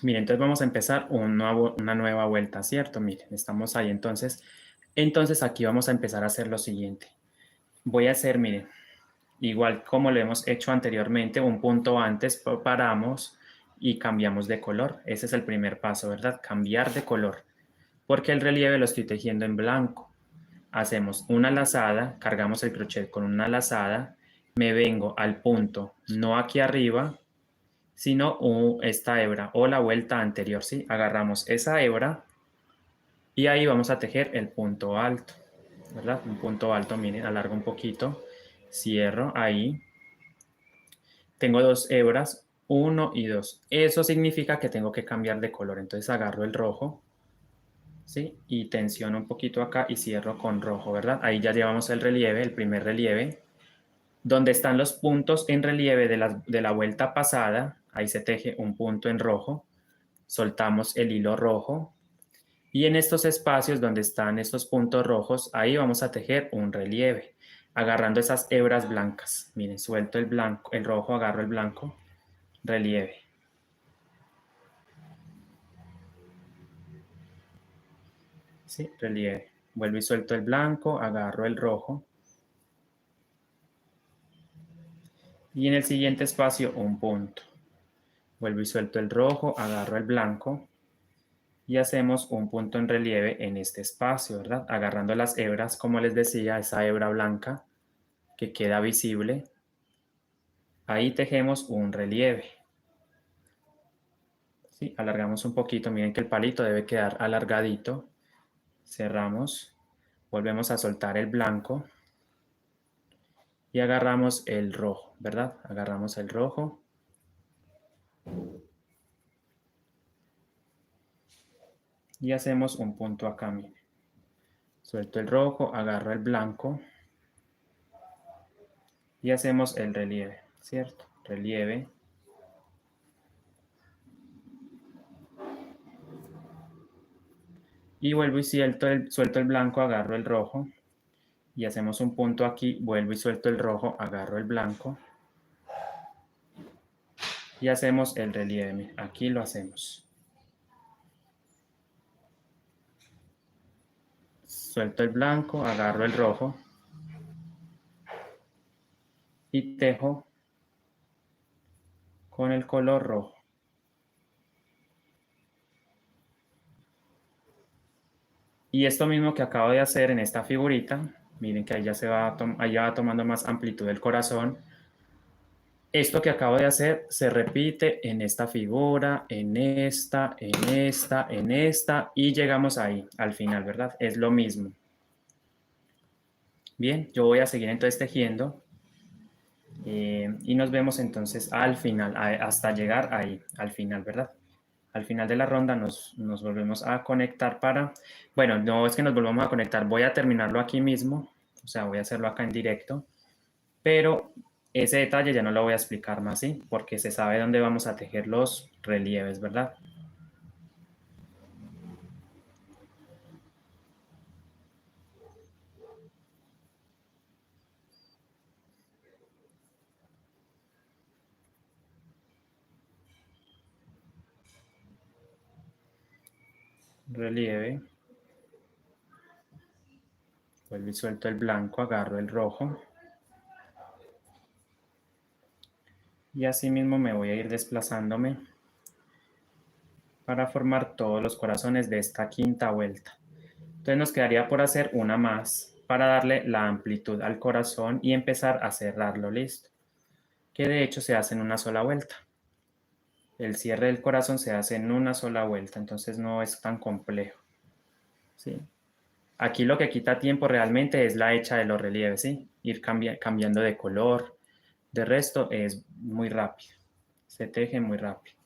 Miren, entonces vamos a empezar una nueva vuelta, ¿cierto? Miren, estamos ahí entonces. Entonces aquí vamos a empezar a hacer lo siguiente. Voy a hacer, miren, igual como lo hemos hecho anteriormente, un punto antes, paramos y cambiamos de color. Ese es el primer paso, ¿verdad? Cambiar de color. Porque el relieve lo estoy tejiendo en blanco. Hacemos una lazada, cargamos el crochet con una lazada, me vengo al punto, no aquí arriba, sino esta hebra o la vuelta anterior, ¿sí? Agarramos esa hebra y ahí vamos a tejer el punto alto, ¿verdad? Un punto alto, miren, alargo un poquito, cierro ahí. Tengo dos hebras, 1 y 2. Eso significa que tengo que cambiar de color, entonces agarro el rojo, ¿sí? Y tensiono un poquito acá y cierro con rojo, ¿verdad? Ahí ya llevamos el relieve, el primer relieve. Donde están los puntos en relieve de la vuelta pasada, ahí se teje un punto en rojo, soltamos el hilo rojo y en estos espacios donde están estos puntos rojos, ahí vamos a tejer un relieve, agarrando esas hebras blancas. Miren, suelto el blanco, el rojo, agarro el blanco, relieve. Sí, relieve. Vuelvo y suelto el blanco, agarro el rojo. Y en el siguiente espacio un punto. Vuelvo y suelto el rojo, agarro el blanco y hacemos un punto en relieve en este espacio, ¿verdad? Agarrando las hebras, como les decía, esa hebra blanca que queda visible. Ahí tejemos un relieve. ¿Sí? Alargamos un poquito, miren que el palito debe quedar alargadito. Cerramos, volvemos a soltar el blanco y agarramos el rojo, ¿verdad? Agarramos el rojo. Y hacemos un punto acá, miren. Suelto el rojo, agarro el blanco y hacemos el relieve, ¿cierto? Relieve. Y vuelvo y suelto el blanco, agarro el rojo y hacemos un punto aquí, vuelvo y suelto el rojo, agarro el blanco y hacemos el relieve. Miren, aquí lo hacemos. Suelto el blanco, agarro el rojo y tejo con el color rojo. Y esto mismo que acabo de hacer en esta figurita, miren que ahí ya ahí ya va tomando más amplitud el corazón. Esto que acabo de hacer se repite en esta figura, en esta, en esta, en esta y llegamos ahí, al final, ¿verdad? Es lo mismo. Bien, yo voy a seguir entonces tejiendo y nos vemos entonces al final, hasta llegar ahí, al final, ¿verdad? Al final de la ronda nos volvemos a conectar para... Bueno, no es que nos volvamos a conectar, voy a terminarlo aquí mismo, o sea, voy a hacerlo acá en directo, pero ese detalle ya no lo voy a explicar más, ¿sí? Porque se sabe dónde vamos a tejer los relieves, ¿verdad? Relieve, vuelvo y suelto el blanco, agarro el rojo y así mismo me voy a ir desplazándome para formar todos los corazones de esta quinta vuelta. Entonces nos quedaría por hacer una más para darle la amplitud al corazón y empezar a cerrarlo, listo. Que de hecho se hace en una sola vuelta. El cierre del corazón se hace en una sola vuelta, entonces no es tan complejo, ¿sí? Aquí lo que quita tiempo realmente es la hecha de los relieves, ¿sí? Ir cambiando de color. De resto es muy rápido. Se teje muy rápido.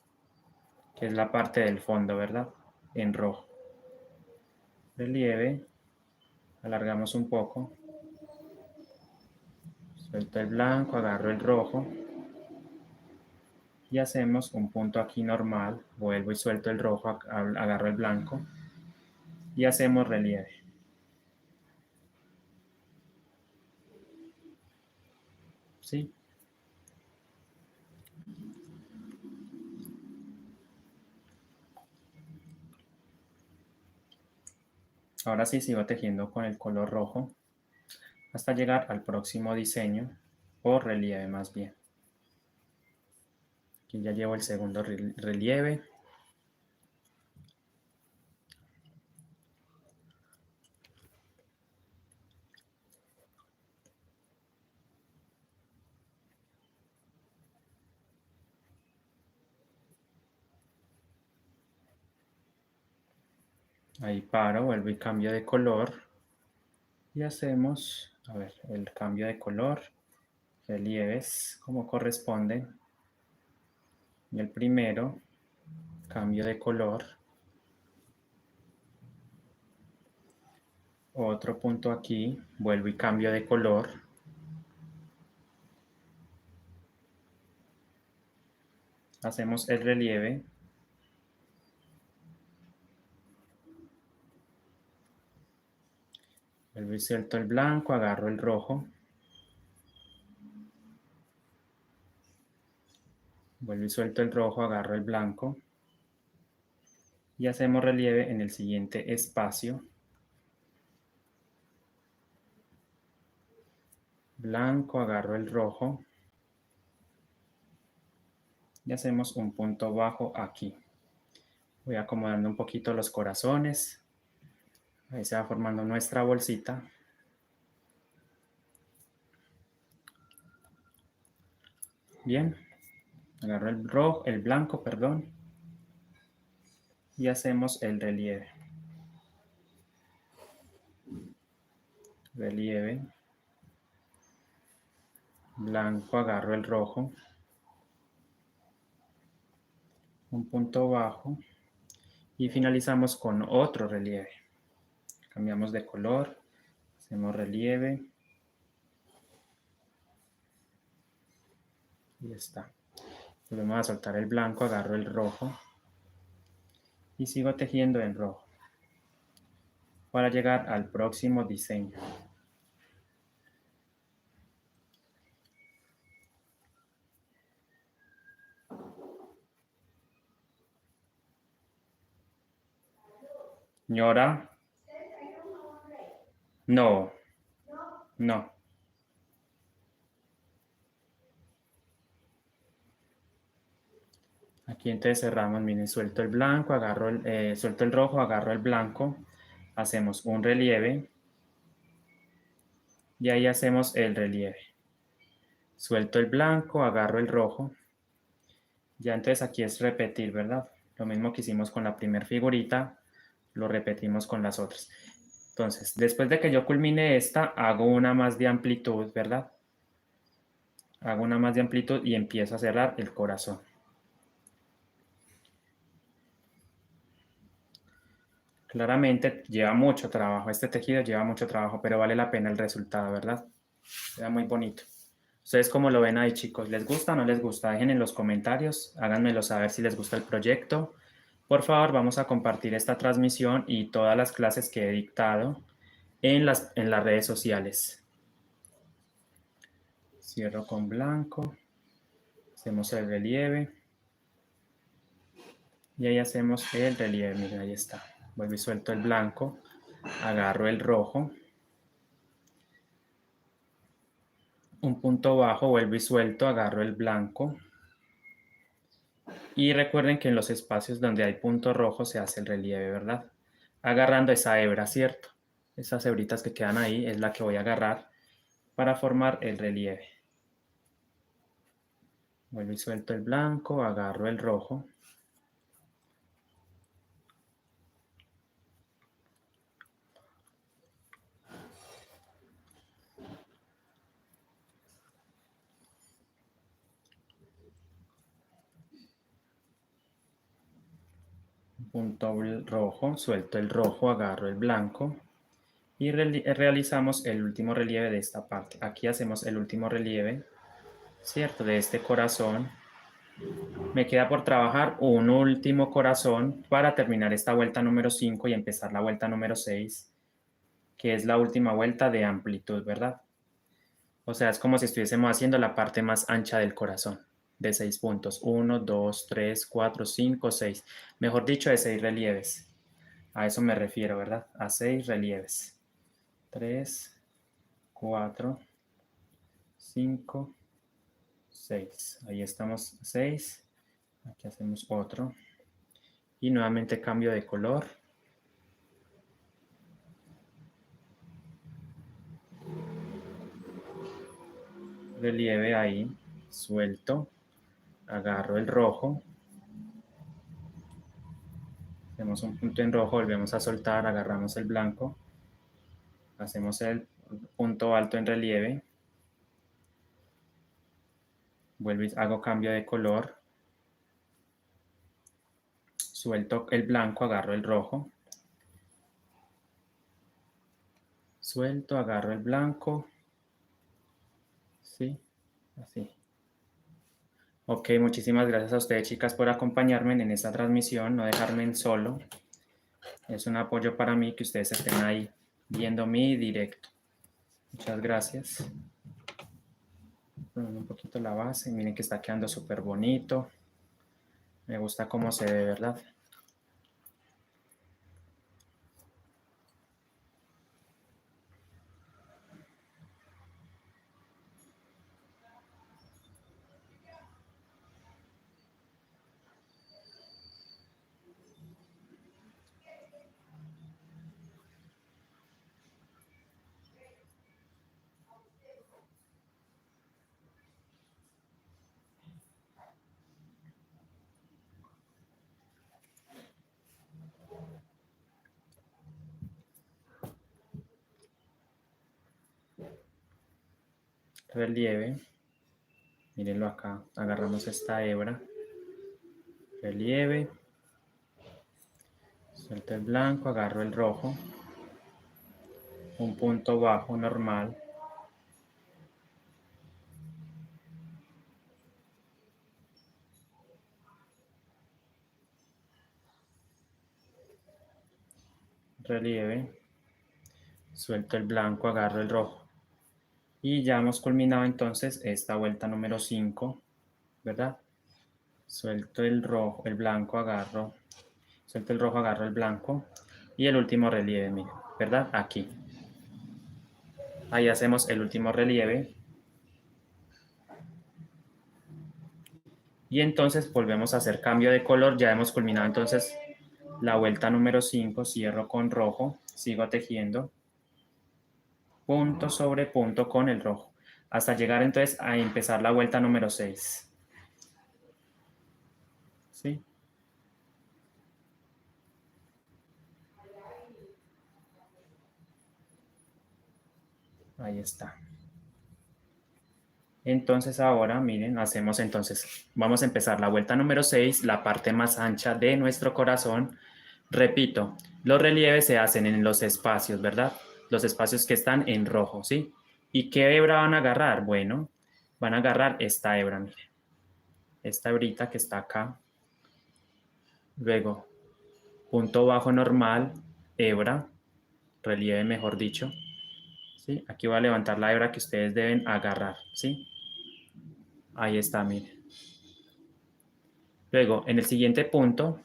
que es la parte del fondo, ¿verdad? En rojo. Relieve, alargamos un poco. Suelto el blanco, agarro el rojo. Y hacemos un punto aquí normal. Vuelvo y suelto el rojo, agarro el blanco. Y hacemos relieve. ¿Sí? Ahora sí sigo tejiendo con el color rojo hasta llegar al próximo diseño o relieve más bien. Aquí ya llevo el segundo relieve. Ahí paro, vuelvo y cambio de color. Y hacemos, a ver, el cambio de color, relieves como corresponde. Y el primero, cambio de color. Otro punto aquí, vuelvo y cambio de color. Hacemos el relieve. Vuelvo y suelto el blanco, agarro el rojo. Vuelvo y suelto el rojo, agarro el blanco. Y hacemos relieve en el siguiente espacio. Blanco, agarro el rojo. Y hacemos un punto bajo aquí. Voy acomodando un poquito los corazones. Ahí se va formando nuestra bolsita. Bien. Agarro el rojo, el blanco, perdón. Y hacemos el relieve. Relieve. Blanco, agarro el rojo. Un punto bajo. Y finalizamos con otro relieve. Cambiamos de color. Hacemos relieve. Y ya está. Volvemos a soltar el blanco, agarro el rojo. Y sigo tejiendo en rojo. Para llegar al próximo diseño. Señora. No. No. Aquí entonces cerramos, miren, suelto el blanco, suelto el rojo, agarro el blanco, hacemos un relieve y ahí hacemos el relieve. Suelto el blanco, agarro el rojo. Ya entonces aquí es repetir, ¿verdad? Lo mismo que hicimos con la primera figurita, lo repetimos con las otras. Entonces, después de que yo culmine esta, hago una más de amplitud, ¿verdad? Hago una más de amplitud y empiezo a cerrar el corazón. Claramente lleva mucho trabajo, este tejido lleva mucho trabajo, pero vale la pena el resultado, ¿verdad? Queda muy bonito. ¿Ustedes cómo lo ven ahí, chicos? ¿Les gusta o no les gusta? Dejen en los comentarios, háganmelo saber si les gusta el proyecto. Por favor, vamos a compartir esta transmisión y todas las clases que he dictado en las redes sociales. Cierro con blanco, hacemos el relieve y ahí hacemos el relieve, miren, ahí está. Vuelvo y suelto el blanco, agarro el rojo, un punto bajo, vuelvo y suelto, agarro el blanco. Y recuerden que en los espacios donde hay punto rojo se hace el relieve, ¿verdad? Agarrando esa hebra, ¿cierto? Esas hebritas que quedan ahí es la que voy a agarrar para formar el relieve. Vuelvo y suelto el blanco, agarro el rojo. punto rojo, suelto el rojo, agarro el blanco y realizamos el último relieve de esta parte. Aquí hacemos el último relieve, ¿cierto? De este corazón. Me queda por trabajar un último corazón para terminar esta vuelta número 5 y empezar la vuelta número 6, que es la última vuelta de amplitud, ¿verdad? O sea, es como si estuviésemos haciendo la parte más ancha del corazón, de 6 puntos. 1, 2, 3, 4, 5, 6. Mejor dicho, de 6 relieves. A eso me refiero, ¿verdad? A 6 relieves. 3, 4, 5, 6. Ahí estamos, 6. Aquí hacemos otro. Y nuevamente cambio de color. Relieve ahí, suelto. Agarro el rojo. Hacemos un punto en rojo, volvemos a soltar, agarramos el blanco. Hacemos el punto alto en relieve. Vuelvo y hago cambio de color. Suelto el blanco, agarro el rojo. Suelto, agarro el blanco. Sí, así. Ok, muchísimas gracias a ustedes, chicas, por acompañarme en esta transmisión, no dejarme en solo. Es un apoyo para mí que ustedes estén ahí viendo mi directo. Muchas gracias. Un poquito la base, miren que está quedando súper bonito. Me gusta cómo se ve, ¿verdad? Relieve. Mírenlo acá. Agarramos esta hebra. Relieve. Suelto el blanco, agarro el rojo. Un punto bajo normal. Relieve. Suelto el blanco, agarro el rojo. Y ya hemos culminado entonces esta vuelta número 5, ¿verdad? Suelto el rojo, el blanco, agarro. Suelto el rojo, agarro el blanco. Y el último relieve, miren, ¿verdad? Aquí. Ahí hacemos el último relieve. Y entonces volvemos a hacer cambio de color. Ya hemos culminado entonces la vuelta número 5. Cierro con rojo. Sigo tejiendo. Punto sobre punto con el rojo. Hasta llegar entonces a empezar la vuelta número 6. ¿Sí? Ahí está. Entonces ahora, miren, hacemos entonces, vamos a empezar la vuelta número 6, la parte más ancha de nuestro corazón. Repito, los relieves se hacen en los espacios, ¿verdad? Los espacios que están en rojo, ¿sí? ¿Y qué hebra van a agarrar? Bueno, van a agarrar esta hebra, miren. Esta hebrita que está acá. Luego, punto bajo normal, hebra, relieve mejor dicho. ¿Sí? Aquí voy a levantar la hebra que ustedes deben agarrar, ¿sí? Ahí está, miren. Luego, en el siguiente punto,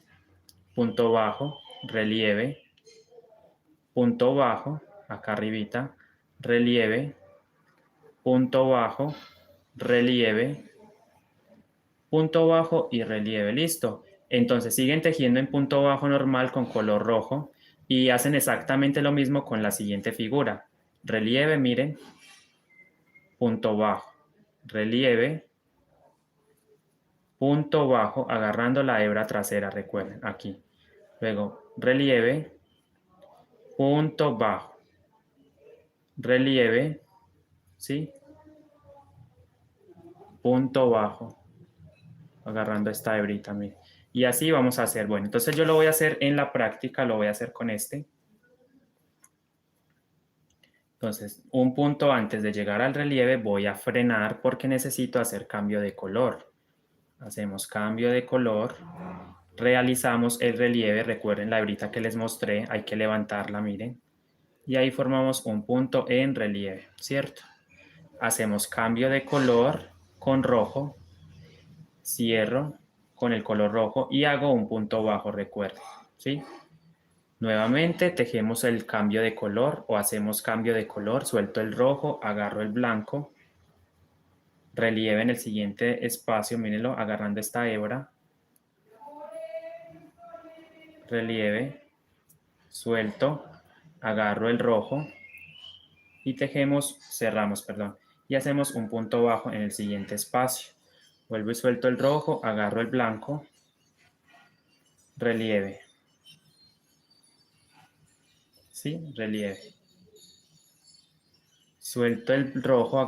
punto bajo, relieve, punto bajo, acá arribita, relieve, punto bajo, relieve, punto bajo y relieve. Listo. Entonces siguen tejiendo en punto bajo normal con color rojo y hacen exactamente lo mismo con la siguiente figura. Relieve, miren, punto bajo, relieve, punto bajo, agarrando la hebra trasera, recuerden, aquí. Luego, relieve, punto bajo, relieve, ¿sí? Punto bajo, agarrando esta hebrita, miren. Y así vamos a hacer. Bueno, entonces yo lo voy a hacer en la práctica, lo voy a hacer con este. Entonces, un punto antes de llegar al relieve voy a frenar porque necesito hacer cambio de color. Hacemos cambio de color, realizamos el relieve, recuerden la hebrita que les mostré, hay que levantarla, miren, y ahí formamos un punto en relieve, ¿cierto? Hacemos cambio de color con rojo, cierro con el color rojo y hago un punto bajo, recuerden, ¿sí? Nuevamente tejemos el cambio de color o hacemos cambio de color, suelto el rojo, agarro el blanco, relieve en el siguiente espacio, mírenlo, agarrando esta hebra, relieve, suelto, agarro el rojo y tejemos, cerramos, perdón, y hacemos un punto bajo en el siguiente espacio. Vuelvo y suelto el rojo, agarro el blanco, relieve, ¿sí? Relieve. Suelto el rojo,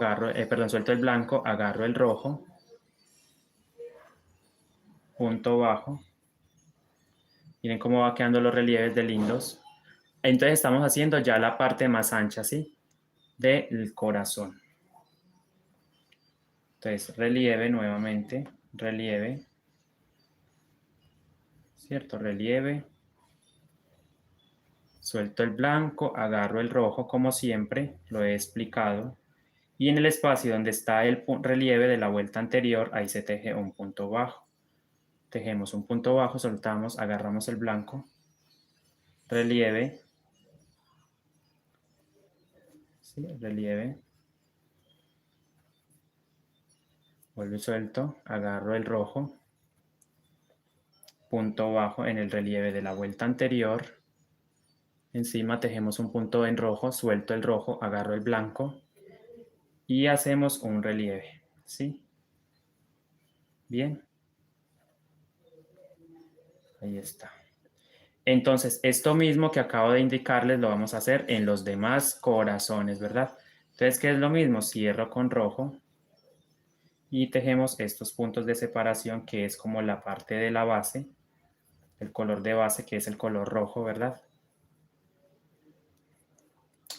suelto el blanco, agarro el rojo, punto bajo. Miren cómo va quedando los relieves de lindos. Entonces estamos haciendo ya la parte más ancha, ¿sí? Del corazón. Entonces, relieve nuevamente, relieve, ¿cierto? Relieve. Suelto el blanco, agarro el rojo como siempre, lo he explicado. Y en el espacio donde está el relieve de la vuelta anterior, ahí se teje un punto bajo. Tejemos un punto bajo, soltamos, agarramos el blanco, relieve, ¿sí? Relieve, vuelvo y suelto, agarro el rojo, punto bajo en el relieve de la vuelta anterior, encima tejemos un punto en rojo, suelto el rojo, agarro el blanco y hacemos un relieve, ¿sí? Bien, ahí está. Entonces, esto mismo que acabo de indicarles lo vamos a hacer en los demás corazones, ¿verdad? Entonces, ¿qué es lo mismo? Cierro con rojo y tejemos estos puntos de separación que es como la parte de la base, el color de base que es el color rojo, ¿verdad?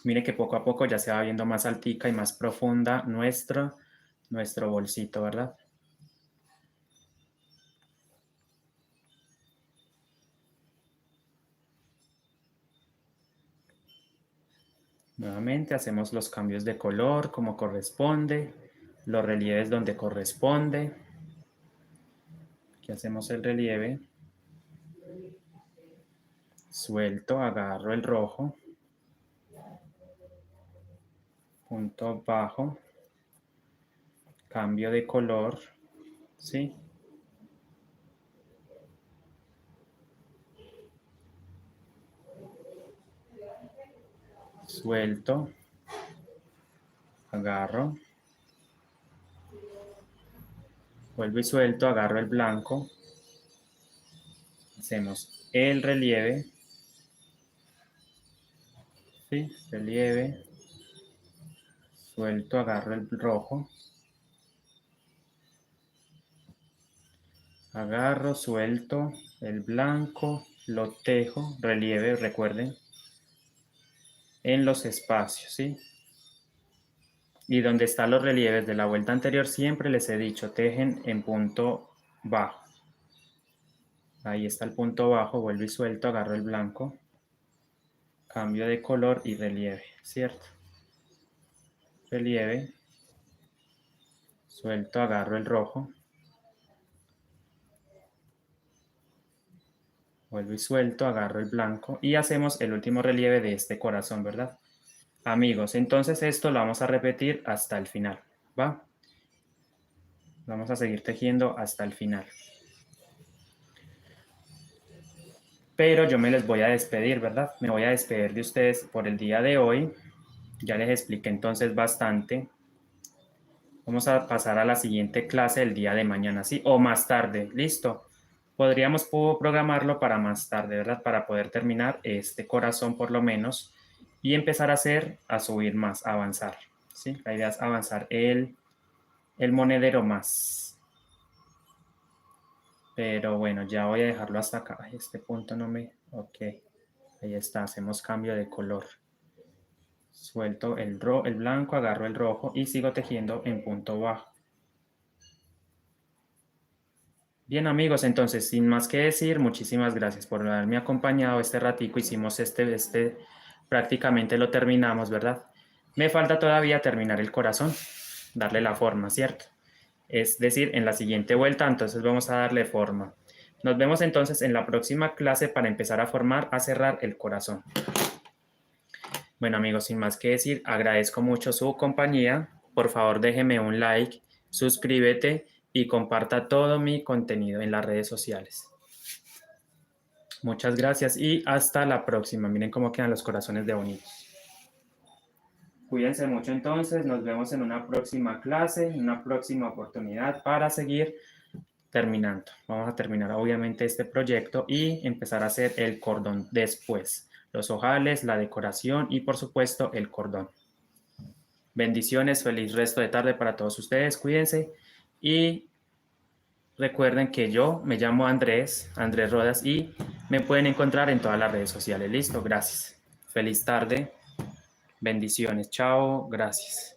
Mire que poco a poco ya se va viendo más altica y más profunda nuestro bolsito, ¿verdad? Nuevamente hacemos los cambios de color como corresponde, los relieves donde corresponde. Aquí hacemos el relieve. Suelto, agarro el rojo. Punto bajo. Cambio de color. ¿Sí? Suelto. Agarro. Vuelvo y suelto, agarro el blanco. Hacemos el relieve. ¿Sí? Relieve. Suelto, agarro el rojo. Agarro, suelto el blanco, lo tejo, relieve, recuerden, en los espacios, ¿sí? Y donde están los relieves de la vuelta anterior, siempre les he dicho, tejen en punto bajo. Ahí está el punto bajo, vuelvo y suelto, agarro el blanco, cambio de color y relieve, ¿cierto? Relieve, suelto, agarro el rojo, vuelvo y suelto, agarro el blanco y hacemos el último relieve de este corazón, ¿verdad? Amigos, entonces esto lo vamos a repetir hasta el final, ¿va? Vamos a seguir tejiendo hasta el final. Pero yo me les voy a despedir, ¿verdad? Me voy a despedir de ustedes por el día de hoy. Ya les expliqué entonces bastante. Vamos a pasar a la siguiente clase el día de mañana, ¿sí? O más tarde, ¿listo? Podríamos programarlo para más tarde, ¿verdad? Para poder terminar este corazón por lo menos y empezar a subir más, a avanzar, ¿sí? La idea es avanzar el monedero más. Pero bueno, ya voy a dejarlo hasta acá. Ay, este punto no me... Ok, ahí está, hacemos cambio de color. Suelto el blanco, agarro el rojo y sigo tejiendo en punto bajo. Bien amigos, entonces sin más que decir, muchísimas gracias por haberme acompañado este ratico. Hicimos prácticamente lo terminamos, ¿verdad? Me falta todavía terminar el corazón, darle la forma, ¿cierto? Es decir, en la siguiente vuelta, entonces vamos a darle forma. Nos vemos entonces en la próxima clase para empezar a cerrar el corazón. Bueno amigos, sin más que decir, agradezco mucho su compañía. Por favor, déjeme un like, suscríbete y comparta todo mi contenido en las redes sociales. Muchas gracias y hasta la próxima. Miren cómo quedan los corazones de bonitos. Cuídense mucho entonces, nos vemos en una próxima clase, en una próxima oportunidad para seguir terminando. Vamos a terminar obviamente este proyecto y empezar a hacer el cordón después. Los ojales, la decoración y por supuesto el cordón. Bendiciones, feliz resto de tarde para todos ustedes, cuídense y recuerden que yo me llamo Andrés Rodas y me pueden encontrar en todas las redes sociales. Listo, gracias. Feliz tarde, bendiciones, chao, gracias.